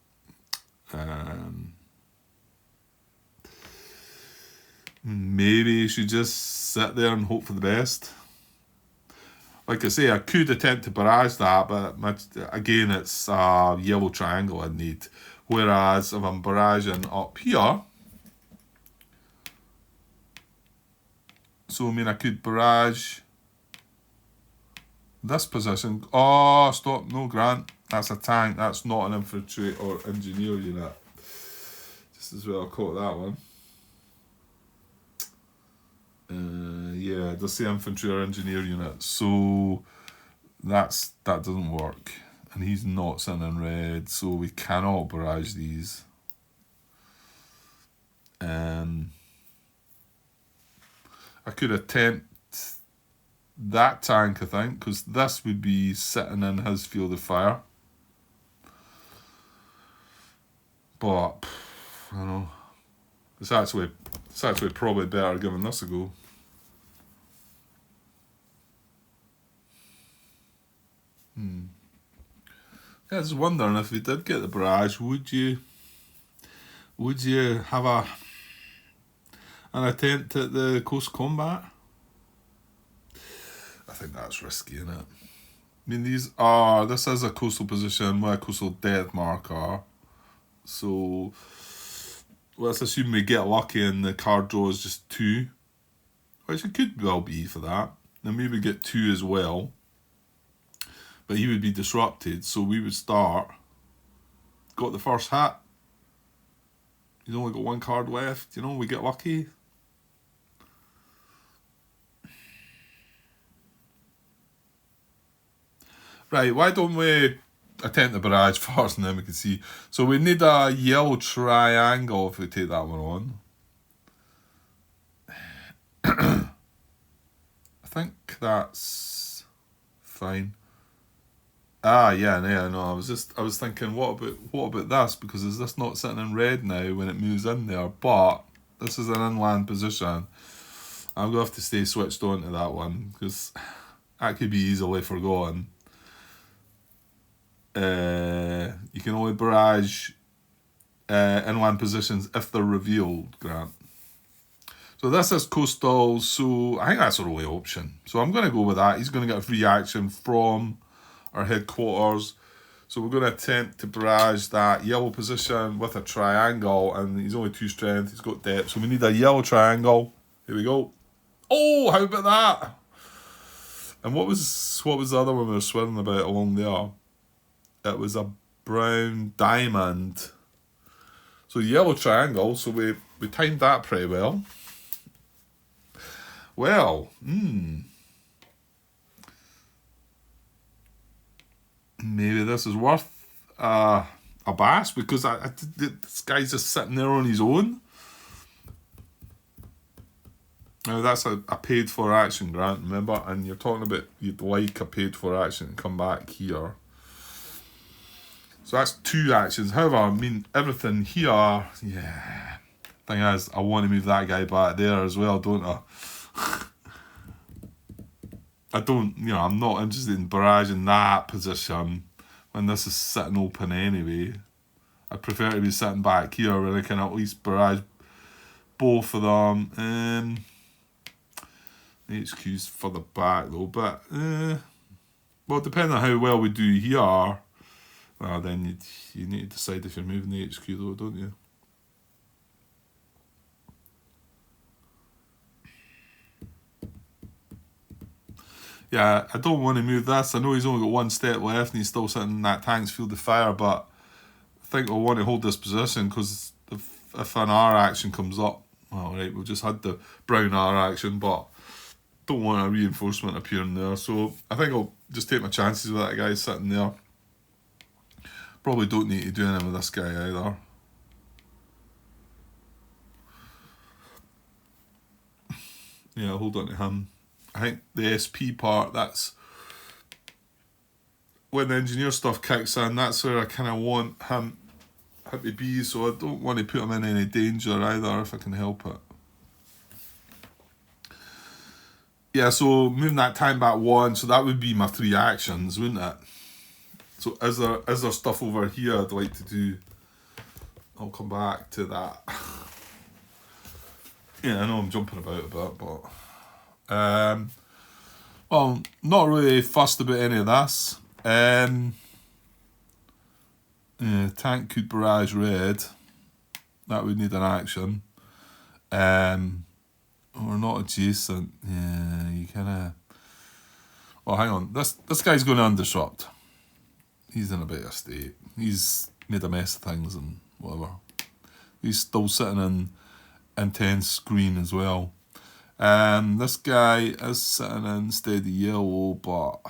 Maybe you should just sit there and hope for the best. Like I say, I could attempt to barrage that, but again, it's a yellow triangle I need. Whereas if I'm barraging up here, so I mean I could barrage this position. Oh, stop, no, Grant. That's a tank, that's not an infantry or engineer unit. Just as well caught that one. Yeah, just the infantry or engineer unit. So that doesn't work. And he's not sitting in red, so we cannot barrage these. I could attempt that tank, I think, because this would be sitting in his field of fire. But I don't know. It's actually probably better giving this a go. Yeah, I was wondering if we did get the barrage, would you have an attempt at the coast combat? I think that's risky, isn't it? I mean, this is a coastal position with a coastal death marker. So let's assume we get lucky and the card draw is just 2. Which it could well be for that. Then we would get 2 as well. But he would be disrupted, so we would start. Got the first hit. He's only got 1 card left, you know, we get lucky. Right, why don't we attempt the barrage first and then we can see. So we need a yellow triangle if we take that one on. I think that's fine. Yeah, no. I was thinking, what about this? Because is this not sitting in red now when it moves in there? But this is an inland position. I'm going to have to stay switched on to that one because that could be easily forgotten. You can only barrage inland positions if they're revealed, Grant. So this is coastal, so I think that's our only option. So I'm going to go with that. He's going to get a free action from our headquarters. So we're going to attempt to barrage that yellow position with a triangle, and he's only 2 strength, he's got depth. So we need a yellow triangle. Here we go. Oh, how about that? And what was the other one we were swimming about along there? It was a brown diamond. So yellow triangle, so we timed that pretty well. Well, maybe this is worth a bash because this guy's just sitting there on his own. Now that's a paid for action, Grant, remember? And you're talking about you'd like a paid for action and come back here. So that's 2 actions. However, I mean, everything here, yeah. Thing is, I want to move that guy back there as well, don't I? I'm not interested in barraging that position when this is sitting open anyway. I'd prefer to be sitting back here where I can at least barrage both of them. HQ's further back though, but well, depending on how well we do here, well, then you need to decide if you're moving the HQ though, don't you? Yeah, I don't want to move this. I know he's only got 1 step left and he's still sitting in that tank's field of fire, but I think we'll want to hold this position because if an R action comes up, well, right, we've just had the brown R action, but don't want a reinforcement appearing there. So I think I'll just take my chances with that guy sitting there. Probably don't need to do anything with this guy either. Yeah, hold on to him. I think the SP part, that's when the engineer stuff kicks in, that's where I kind of want him to be, so I don't want to put him in any danger either if I can help it. Yeah, so moving that time back 1, so that would be my 3 actions, wouldn't it? So is there stuff over here I'd like to do? I'll come back to that. Yeah, I know I'm jumping about a bit, but well, not really fussed about any of this. Tank could barrage red. That would need an action. We're not adjacent. Yeah, you kind of. Oh, hang on. This guy's going to undisrupt. He's in a better state. He's made a mess of things and whatever. He's still sitting in intense green as well. This guy is sitting in steady yellow, but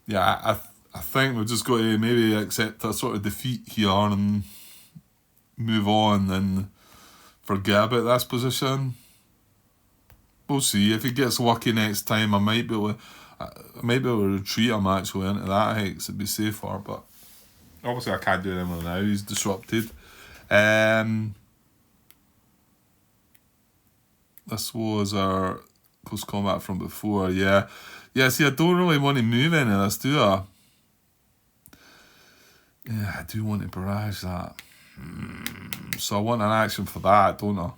yeah, I think we've just got to maybe accept a sort of defeat here and move on and forget about this position. We'll see. If he gets lucky next time, I might be able to retreat him actually into that hex. It'd be safer, but obviously I can't do anything now. He's disrupted. This was our close combat from before, yeah. Yeah, see, I don't really want to move any of this, do I? Yeah, I do want to barrage that. So I want an action for that, don't I?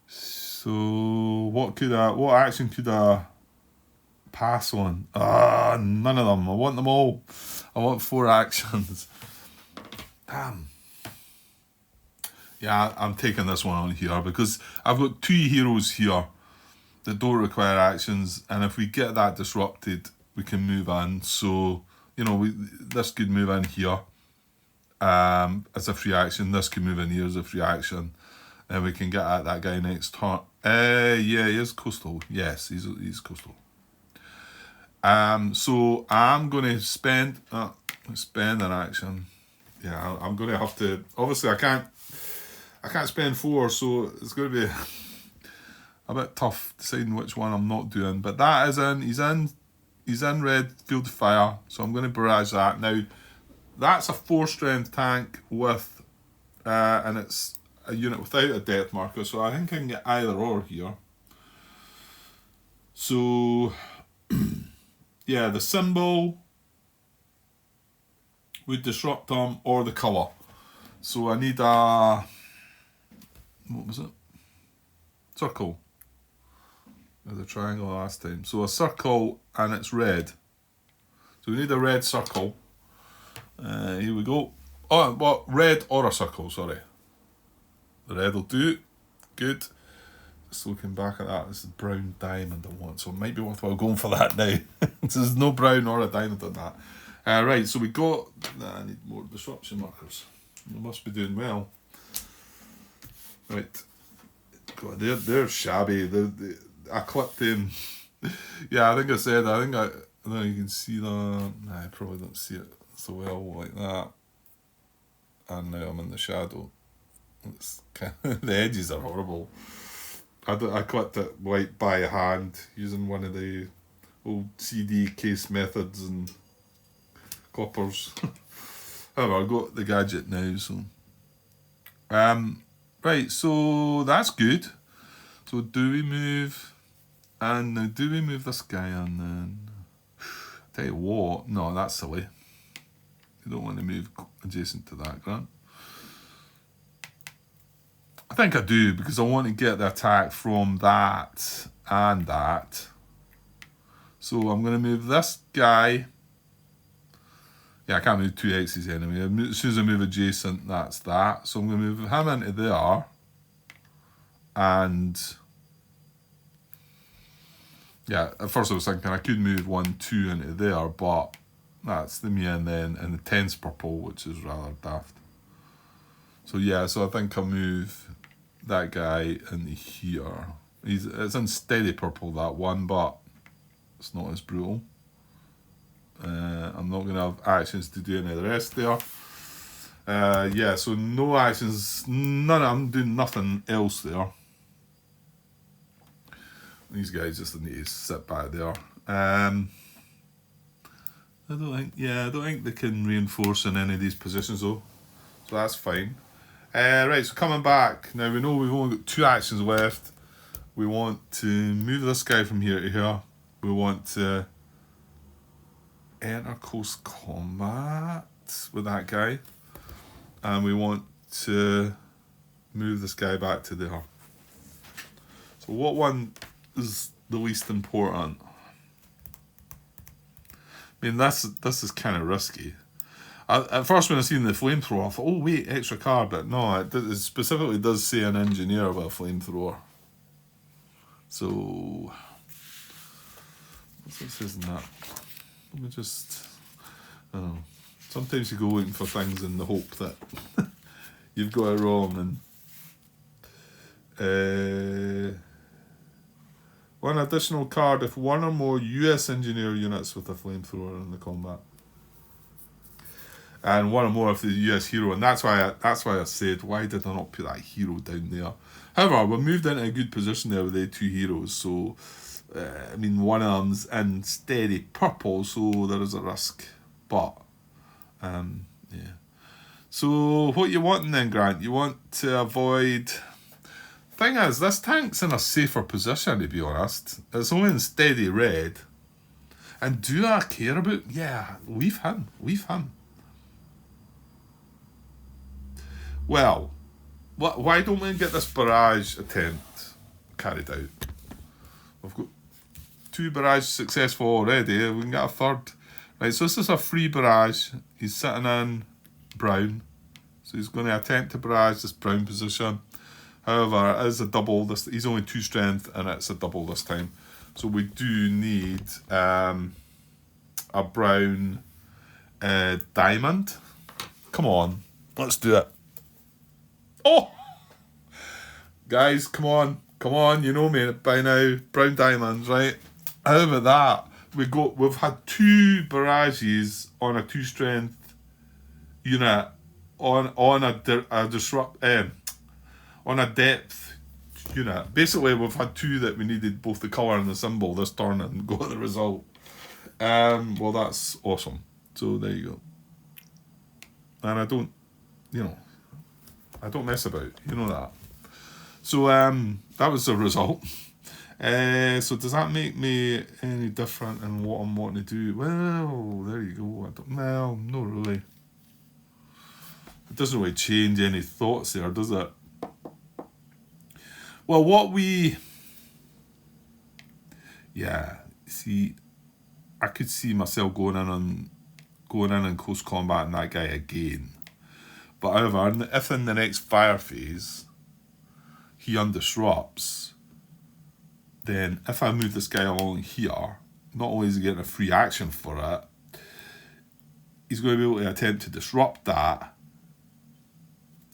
So what action could I pass on? None of them. I want them all. I want 4 actions. Damn. Yeah, I'm taking this one on here because I've got 2 heroes here that don't require actions, and if we get that disrupted, we can move in. So, you know, this could move in here as a free action. This could move in here as a free action. and we can get at that guy next turn. Yeah, he is coastal. Yes, he's coastal. So I'm going to spend an action. Yeah, I'm going to have to. Obviously, I can't spend 4, so it's going to be a bit tough deciding which one I'm not doing. But that is in. He's in red field of fire, so I'm going to barrage that. Now, that's a 4-strength tank with, and it's a unit without a death marker. So I think I can get either or here. So, yeah, the symbol would disrupt them or the colour. So I need a, what was it? Circle. There's a triangle last time. So a circle and it's red. So we need a red circle. Here we go. Oh, what? Red or a circle, sorry. The red will do. Good. Just looking back at that, this is brown diamond I want. So it might be worthwhile going for that now. There's no brown or a diamond on that. Right, so we got... I need more disruption markers. We must be doing well. Right. God, they're shabby. I clipped them. Yeah, I think I said, I know you can see that. Nah, I probably don't see it so well like that. And now I'm in the shadow. It's the edges are horrible. I clipped it white by hand using one of the old CD case methods and clippers. However, I've got the gadget now, so. Right, so that's good. So do we move... And now, do we move this guy on then? Tell you what, no, that's silly. You don't want to move adjacent to that, Grant. I think I do, because I want to get the attack from that and that. So I'm going to move this guy. Yeah, I can't move 2 X's anyway. As soon as I move adjacent, that's that. So I'm going to move him into there. And... yeah, at first I was thinking I could move 1, 2 into there, but that's the me and then, and the 10's purple, which is rather daft. So yeah, so I think I'll move that guy into here. It's in steady purple, that one, but it's not as brutal. I'm not going to have actions to do any of the rest there. Yeah, so no actions, I'm doing nothing else there. These guys just need to sit back there. I don't think they can reinforce in any of these positions though. So that's fine. Right, so coming back. Now we know we've only got 2 actions left. We want to move this guy from here to here. We want to enter close combat with that guy. And we want to move this guy back to there. So what one is the least important? I mean, this is kind of risky. At first, when I seen the flamethrower, I thought, oh wait, extra card, but no, it specifically does say an engineer with a flamethrower. So, what's it says in that? Let me just, I don't know. Sometimes you go looking for things in the hope that you've got it wrong, and one additional card if one or more US engineer units with a flamethrower in the combat. And one or more of the US hero, and that's why I said, why did I not put that hero down there? However, we moved into a good position there with the 2 heroes, so I mean, one of them's in steady purple, so there is a risk. But yeah. So what you want then, Grant? You want to avoid. Thing is, this tank's in a safer position, to be honest. It's only in steady red. And do I care about? Yeah, leave him. Well, why don't we get this barrage attempt carried out? We've got 2 barrages successful already. We can get a 3rd. Right, so this is a free barrage. He's sitting in brown. So he's going to attempt to barrage this brown position. However, it is a double. He's only 2 strength, and it's a double this time. So we do need a brown diamond. Come on, let's do it. Oh! Guys, come on, you know me by now. Brown diamonds, right? How about that? We've had 2 barrages on a 2 strength unit on a disrupt on a depth unit. Basically, we've had 2 that we needed both the colour and the symbol this turn and got the result. Well, that's awesome. So there you go. And I don't mess about. You know that. So that was the result. So does that make me any different in what I'm wanting to do? Well, there you go. Well, not really. It doesn't really change any thoughts there, does it? Well, see, I could see myself going in close combat and that guy again. But however, if in the next fire phase he undisrupts, then if I move this guy along here, not only is he getting a free action for it, he's going to be able to attempt to disrupt that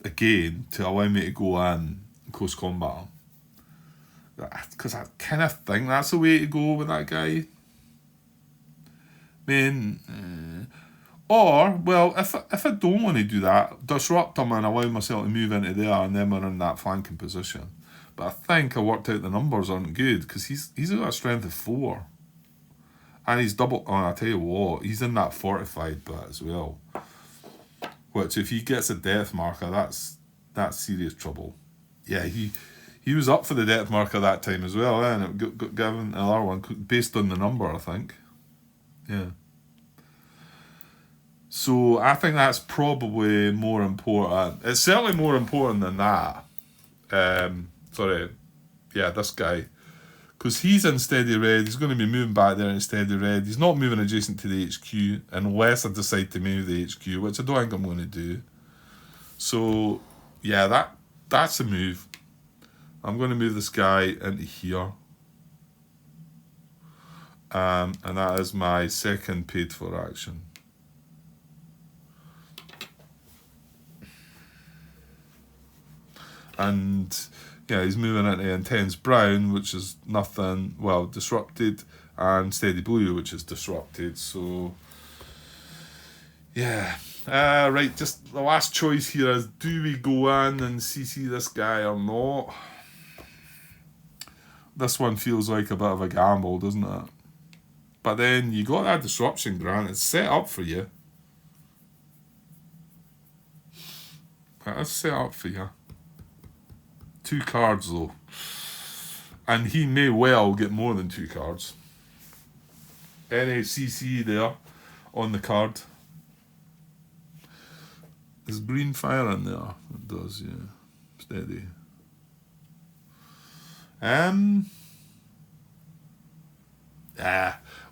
again to allow me to go in close combat. Because I kind of think that's the way to go with that guy. I mean, or, well, if I don't want to do that, disrupt him and allow myself to move into there and then we're in that flanking position. But I think I worked out the numbers aren't good because he's got a strength of 4. And he's double, oh, I tell you what, he's in that fortified bit as well. Which, if he gets a death marker, that's serious trouble. Yeah, he was up for the death marker that time as well, and it got given another one based on the number, I think. Yeah. So I think that's probably more important. It's certainly more important than that. This guy. Because he's in steady red, he's going to be moving back there in steady red. He's not moving adjacent to the HQ unless I decide to move the HQ, which I don't think I'm going to do. So, yeah, that's a move. I'm going to move this guy into here. And that is my second paid for action. And yeah, he's moving into intense brown, which is nothing, well, disrupted, and steady blue, which is disrupted. So yeah. Right, just the last choice here is, do we go in and CC this guy or not? This one feels like a bit of a gamble, doesn't it? But then you got that disruption grant, it's set up for you. It's set up for you. 2 cards though. And he may well get more than 2 cards. NACC there on the card. There's green fire in there. It does, yeah. Steady.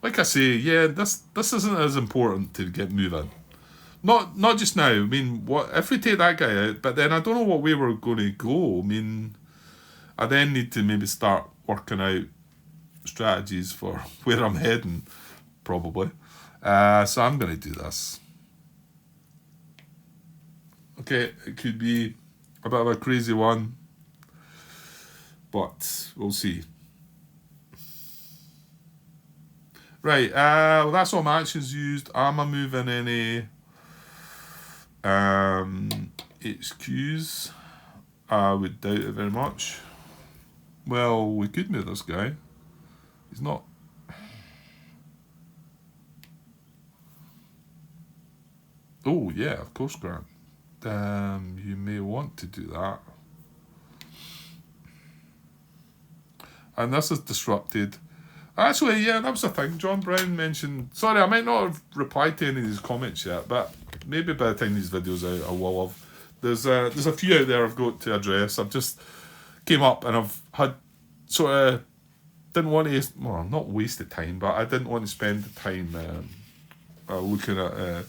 Like I say, yeah, this isn't as important to get moving. Not just now. I mean, what if we take that guy out? But then I don't know what way we're going to go. I mean, I then need to maybe start working out strategies for where I'm heading, probably. So I'm going to do this. Okay, it could be a bit of a crazy one, but we'll see. Right, well, that's all my actions used. Am I moving any HQs? I would doubt it very much. Well, we could move this guy. He's not. Oh, yeah, of course, Grant. You may want to do that. And this is disrupted. Actually, yeah, that was the thing. John Brown mentioned. Sorry, I might not have replied to any of these comments yet, but maybe by the time these videos are out, I will have. There's a few out there I've got to address. I've just came up and I've had sort of didn't want to, well, not waste the time, but I didn't want to spend the time looking at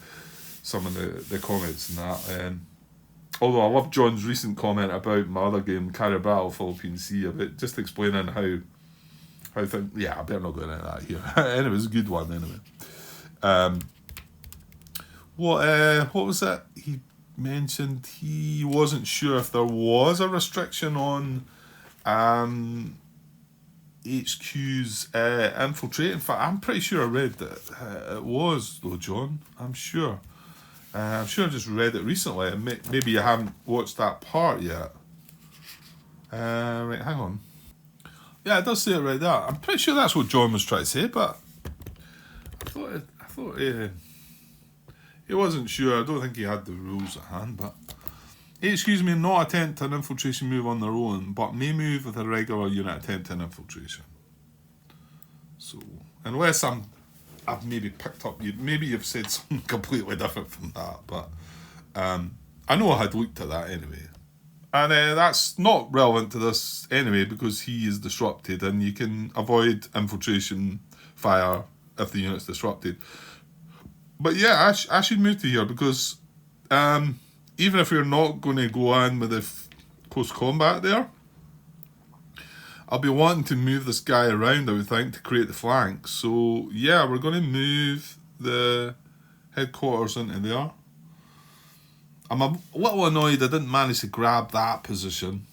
some of the comments and that. Although I love John's recent comment about my other game, Carrier Battle Philippine Sea, about just explaining how things. Yeah, I better not go into that here. Anyway, it's a good one. Anyway, what was it? He mentioned he wasn't sure if there was a restriction on HQ's infiltrate. In fact, I'm pretty sure I read that it was, though, John. I'm sure. I'm sure I just read it recently, and maybe you haven't watched that part yet. Right, hang on. Yeah, it does say it right there. I'm pretty sure that's what John was trying to say, but I thought he wasn't sure. I don't think he had the rules at hand, but HQs may not attempt an infiltration move on their own, but may move with a regular unit attempting infiltration. So, unless I've maybe picked up, maybe you've said something completely different from that, but I know I had looked at that anyway. And that's not relevant to this anyway, because he is disrupted and you can avoid infiltration fire if the unit's disrupted. But yeah, I should move to here because even if we're not going to go on with the close combat there, I'll be wanting to move this guy around, I would think, to create the flanks. So yeah, we're going to move the headquarters into there. I'm a little annoyed I didn't manage to grab that position.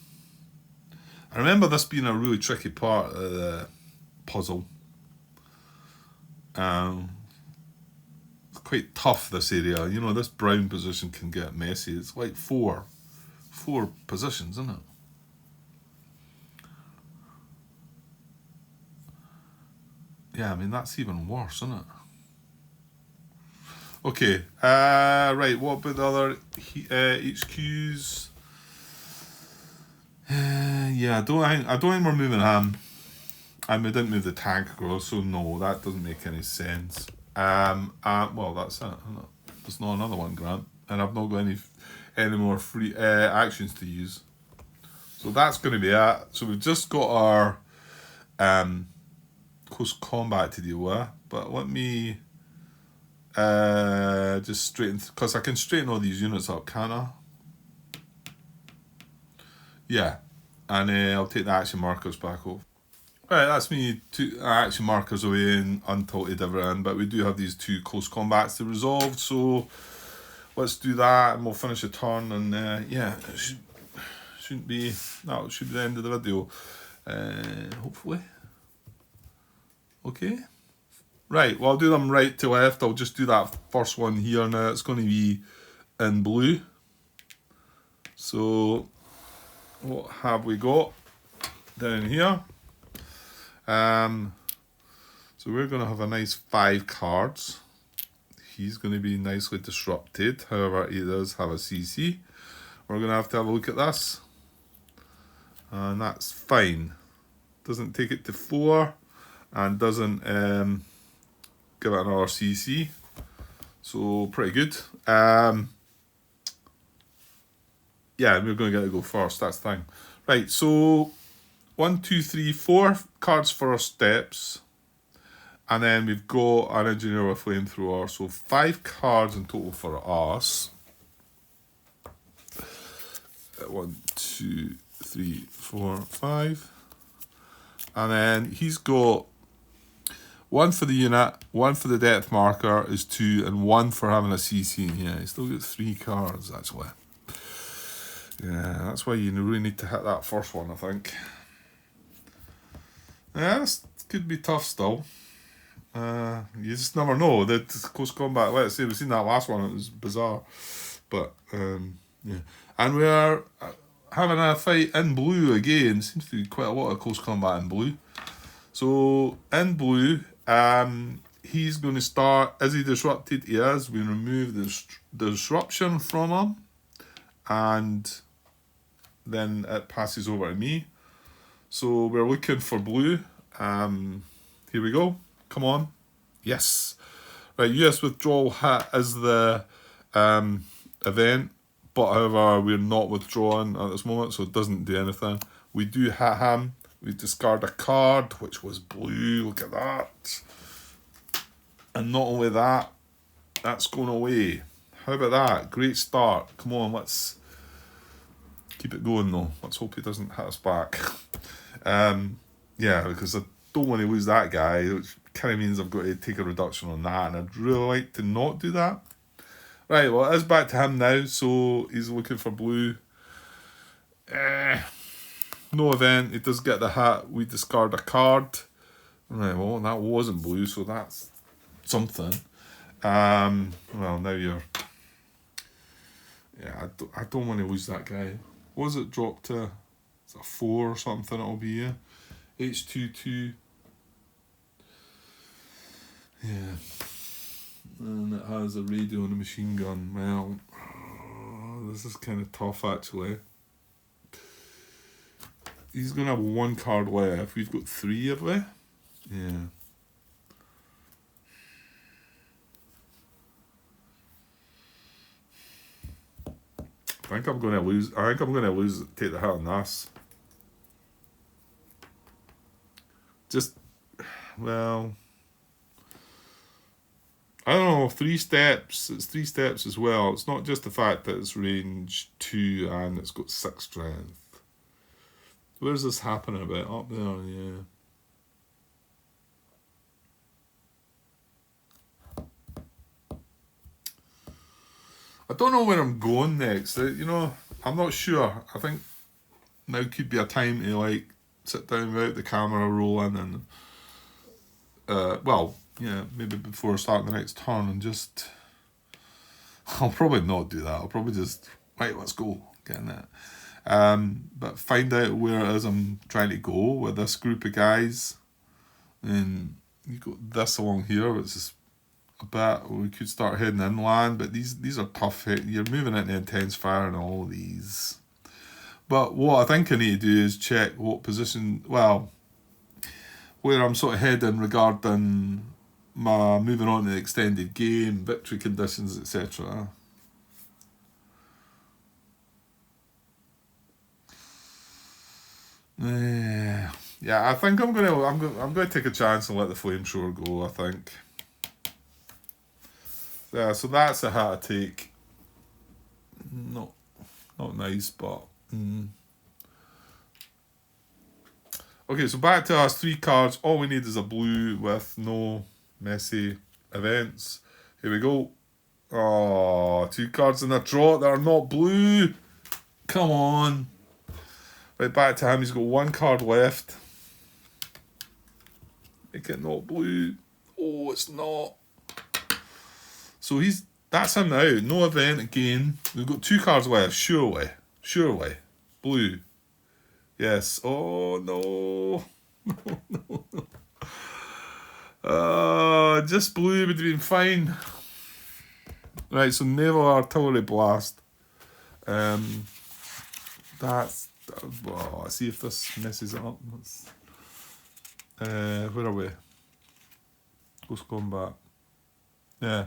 I remember this being a really tricky part of the puzzle. It's quite tough, this area. You know, this brown position can get messy. It's like four positions, isn't it? Yeah, I mean, that's even worse, isn't it? Okay, right, what about the other HQs? Yeah, I don't think we're moving him. And we didn't move the tank across, so no, that doesn't make any sense. Well, that's it, isn't it? There's not another one, Grant. And I've not got any more free actions to use. So that's going to be it. So we've just got our close combat to deal with. But let me just straighten, because I can straighten all these units up, can't I? Yeah. And I'll take the action markers back off. Right, that's me. Two action markers away and untilted everything, but we do have these two close combats to resolve, so let's do that and we'll finish the turn. And yeah, it shouldn't be, that should be the end of the video, hopefully. Okay, right, well, I'll do them right to left. I'll just do that first one here now. It's going to be in blue. So what have we got down here? So we're going to have a nice 5 cards. He's going to be nicely disrupted. However, he does have a CC. We're going to have a look at this. And that's fine. Doesn't take it to 4. And doesn't give it another CC. So, pretty good. Yeah, we're going to get to go first. That's the thing. Right, so 1, 2, 3, 4 cards for our steps. And then we've got an engineer with flamethrower. So 5 cards in total for us. 1, 2, 3, 4, 5. And then he's got 1 for the unit, 1 for the depth marker is 2, and 1 for having a CC. Yeah, he's still got 3 cards actually. Yeah, that's why you really need to hit that first one, I think. Yeah, this could be tough still. You just never know. The close combat, let's say, we've seen that last one, it was bizarre. But, yeah. And we are having a fight in blue again. Seems to be quite a lot of close combat in blue. So, in blue, he's going to start, is he disrupted? He is. We remove the disruption from him. And then it passes over to me. So, we're looking for blue. Here we go. Come on. Yes. Right, US withdrawal hit is the event, but however, we're not withdrawing at this moment, so it doesn't do anything. We do hit him. We discard a card, which was blue. Look at that. And not only that, that's going away. How about that? Great start. Come on, let's keep it going though. Let's hope he doesn't hit us back. Yeah, because I don't want to lose that guy, which kind of means I've got to take a reduction on that, and I'd really like to not do that. Right, well, it is back to him now, so he's looking for blue. No event. He does get the hat. We discard a card. Right, well, that wasn't blue, so that's something. Well, now you're... Yeah, I don't want to lose that guy. What was it dropped to? It's a 4 or something, it'll be, yeah. H22. Yeah. And it has a radio and a machine gun. Well, this is kind of tough, actually. He's going to have 1 card left. We've got 3, have we? Yeah. I think I'm going to lose. Take the hat on this. Just, well, I don't know, 3 steps. It's 3 steps as well. It's not just the fact that it's range 2 and it's got 6 strength. Where's this happening about? Up there, yeah. I don't know where I'm going next. You know, I'm not sure. I think now could be a time to like sit down without the camera rolling and well, yeah, maybe before starting the next turn and just... I'll probably not do that. I'll probably just, right, let's go, get in it. But find out where it is I'm trying to go with this group of guys. And you got this along here, which is a bit, we could start heading inland, but these are tough. You're moving into intense fire and all these. But what I think I need to do is check what position, well, where I'm sort of heading regarding my moving on to the extended game, victory conditions, etc. Yeah, I think I'm gonna take a chance and let the flamethrower go. I think. Yeah, so that's a hat to take. Not nice, but. Okay, so back to us, 3 cards. All we need is a blue with no messy events. Here we go. Oh, 2 cards in a draw that are not blue. Come on. Right, back to him. He's got 1 card left. Make it not blue. Oh, it's not. So that's him now. No event again. We've got 2 cards left. Surely. Blue. Yes. Oh, no. No. Just blue would have been fine. Right, so naval artillery blast. That's... Well, let's see if this messes it up. Where are we? Close combat. Yeah.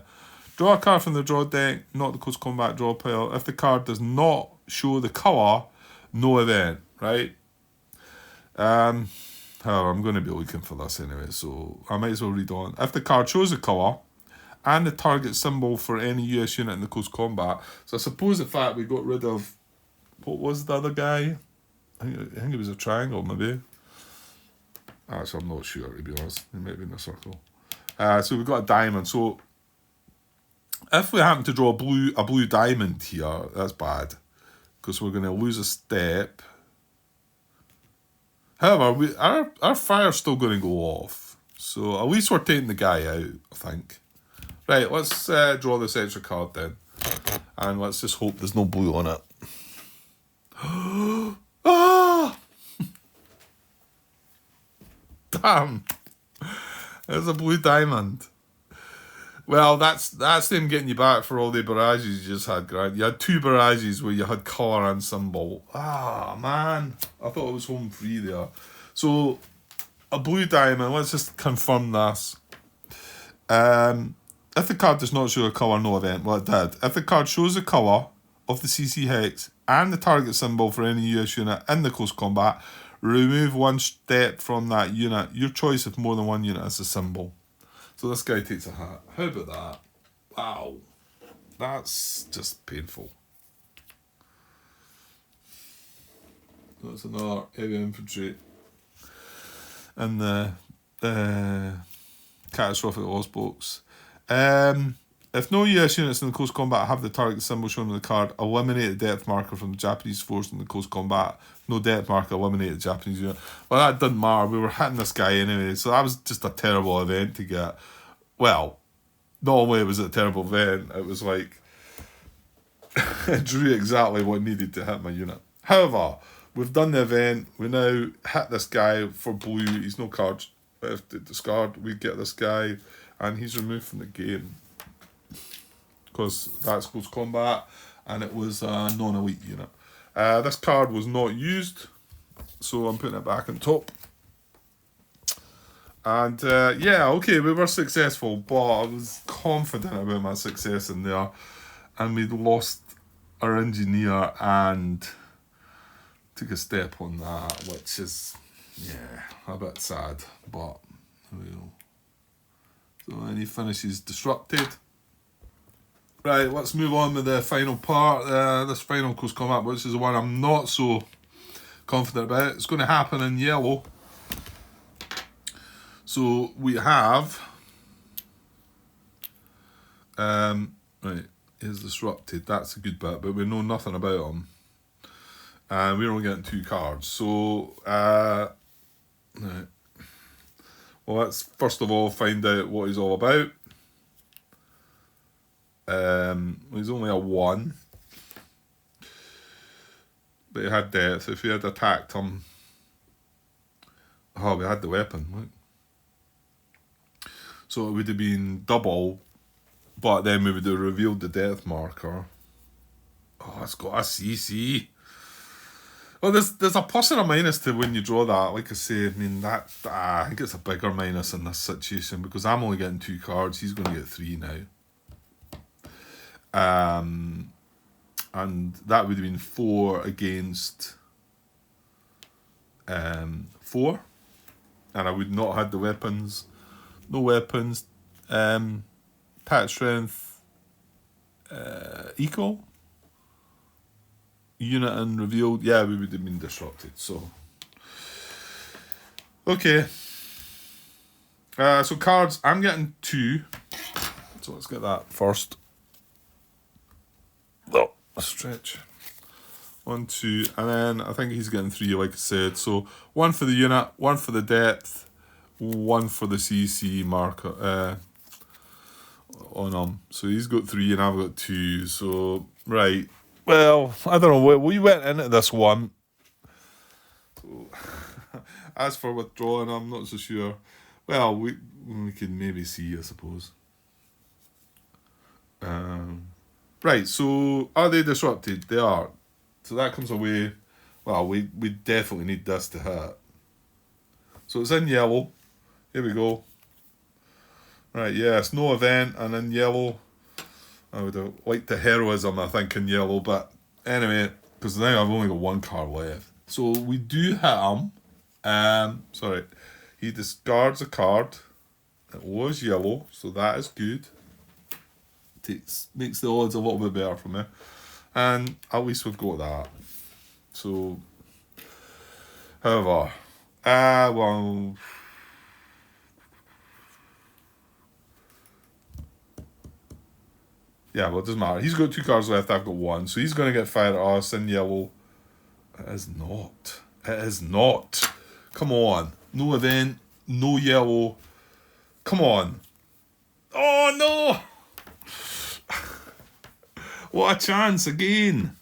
Draw a card from the draw deck, not the close combat draw pile. If the card does not show the colour, no event, right? I'm going to be looking for this anyway, so I might as well read on. If the card shows the colour and the target symbol for any US unit in the close combat, so I suppose the fact we got rid of, what was the other guy? I think it was a triangle, maybe. Actually, I'm not sure, to be honest. It might be in a circle. So we've got a diamond. So if we happen to draw a blue diamond here, that's bad, because we're going to lose a step. However, our fire's still going to go off. So at least we're taking the guy out, I think. Right, let's draw this extra card then. And let's just hope there's no blue on it. Ah! Damn. There's a blue diamond. Well, that's them getting you back for all the barrages you just had, Grant. You had 2 barrages where you had colour and symbol. Ah, man. I thought it was home free there. So, a blue diamond. Let's just confirm this. If the card does not show a colour, no event. Well, it did. If the card shows the colour of the CC hex and the target symbol for any US unit in the close combat, remove 1 step from that unit. Your choice if more than 1 unit is a symbol. So this guy takes a hat. How about that? Wow. That's just painful. That's another heavy infantry. And the catastrophic loss box. If no US units in the close combat have the target symbol shown on the card, eliminate the depth marker from the Japanese force in the close combat. No depth marker, eliminate the Japanese unit. Well, that didn't matter. We were hitting this guy anyway, so that was just a terrible event to get. Well, not only was it a terrible event, it was like it drew exactly what needed to hit my unit. However, we've done the event. We now hit this guy for blue. He's no cards. If to discard, we get this guy, and he's removed from the game because that's close combat, and it was a non-elite unit. This card was not used, so I'm putting it back on top. And yeah, okay, we were successful, but I was confident about my success in there, and we'd lost our engineer and took a step on that, which is, yeah, a bit sad, but well. So any finishes disrupted. Right, let's move on with the final part. This final close combat, which is the one I'm not so confident about. It's going to happen in yellow. So we have, right, is disrupted. That's a good bit, but we know nothing about him. And we're only getting 2 cards. So, right. Well, let's first of all find out what he's all about. He's only a 1. But he had depth. If he had attacked him... Oh, we had the weapon. Look. So it would have been double, but then we would have revealed the depth marker. Oh, it's got a CC. Well, there's a plus and a minus to when you draw that. Like I say, I mean, I think it's a bigger minus in this situation because I'm only getting 2 cards. He's going to get 3 now. And that would have been 4 against 4. And I would not have had the weapons. No weapons. Attack strength equal. Unit and revealed. Yeah, we would have been disrupted. So okay. So cards, I'm getting 2. So let's get that first. Oh, a stretch. 1, 2, and then I think he's getting 3, like I said. So 1 for the unit, 1 for the depth, 1 for the CC marker on him. So he's got 3 and I've got 2. So right. Well, I don't know. We went into this one. So, as for withdrawing, I'm not so sure. Well, we can maybe see, I suppose. Right, so are they disrupted? They are. So that comes away. Well, we definitely need this to hit. So it's in yellow. Here we go. Right, yes, no event, and in yellow. I would have liked the heroism, I think, in yellow, but anyway, because now I've only got 1 card left. So we do hit him. Sorry. He discards a card. It was yellow, so that is good. Makes the odds a little bit better for me. And at least we've got that. So, however, well... Yeah, well, it doesn't matter. He's got 2 cards left, I've got 1. So he's going to get fired at us in yellow. It is not. It is not. Come on. No event. No yellow. Come on. Oh, no! What a chance again.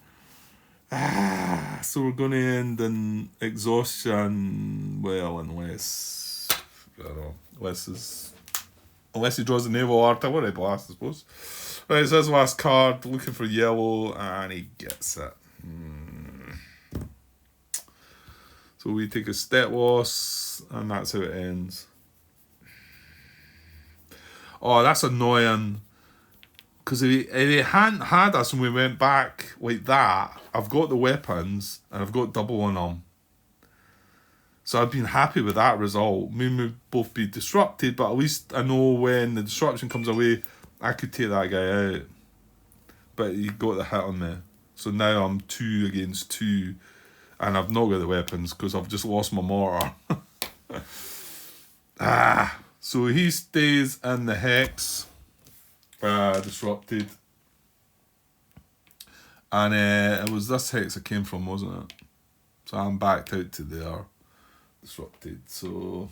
So we're going to end in exhaustion. Well, unless... I don't know. Unless he draws a naval artillery blast, I suppose. Right, so his last card, looking for yellow, and he gets it. So we take a step loss, and that's how it ends. Oh, that's annoying. Because if he hadn't had us and we went back like that, I've got the weapons, and I've got double on them. So I've been happy with that result. We may both be disrupted, but at least I know when the disruption comes away, I could take that guy out. But he got the hit on me. So now I'm 2 against 2. And I've not got the weapons because I've just lost my mortar. So he stays in the hex. disrupted. And it was this hex I came from, wasn't it? So I'm backed out to there. Disrupted. So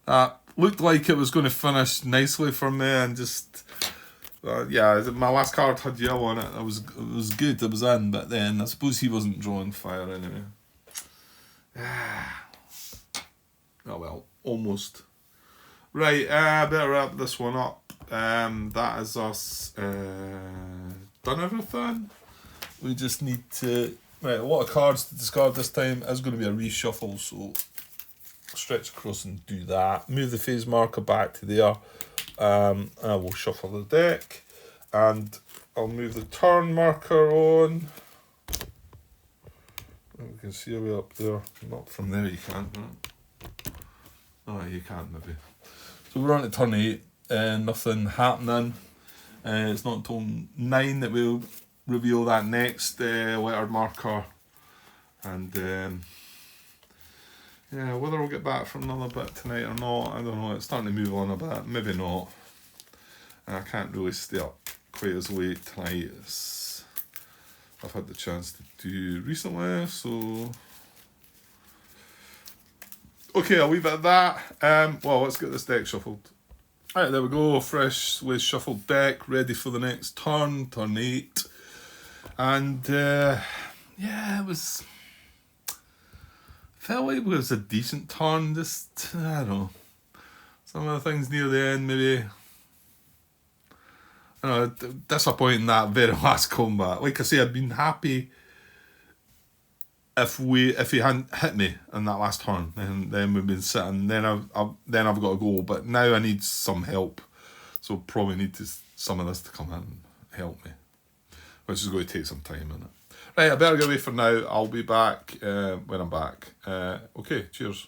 that looked like it was going to finish nicely for me, and just yeah, my last card had yellow on it. It was good. It was in, but then I suppose he wasn't drawing fire anyway. Oh well, almost. Right, better wrap this one up. That is us done everything. We just need to... Right, a lot of cards to discard this time. Is going to be a reshuffle, so stretch across and do that. Move the phase marker back to there. I will shuffle the deck. And I'll move the turn marker on. You can see a way up there. Not from there, you can't. Right? Oh, you can't maybe. So we're on to turn 8. Nothing happening. It's not until 9 that we'll reveal that next letter marker. And yeah, whether we'll get back for another bit tonight or not, I don't know. It's starting to move on a bit. Maybe not. And I can't really stay up quite as late tonight as I've had the chance to do recently. So okay, I'll leave it at that. Well, let's get this deck shuffled. Alright, there we go. Freshly shuffled deck, ready for the next turn, turn 8. And yeah, it was... felt like it was a decent turn. Just, I don't know. Some of the things near the end, maybe... I don't know, disappointing that very last combat. Like I say, I'd been happy if he hadn't hit me in that last turn, and then we've been sitting. Then I've got to go. But now I need some help, so probably need some of this to come in and help me, which is going to take some time, isn't it? Right, I better get away for now. I'll be back when I'm back. Okay, cheers.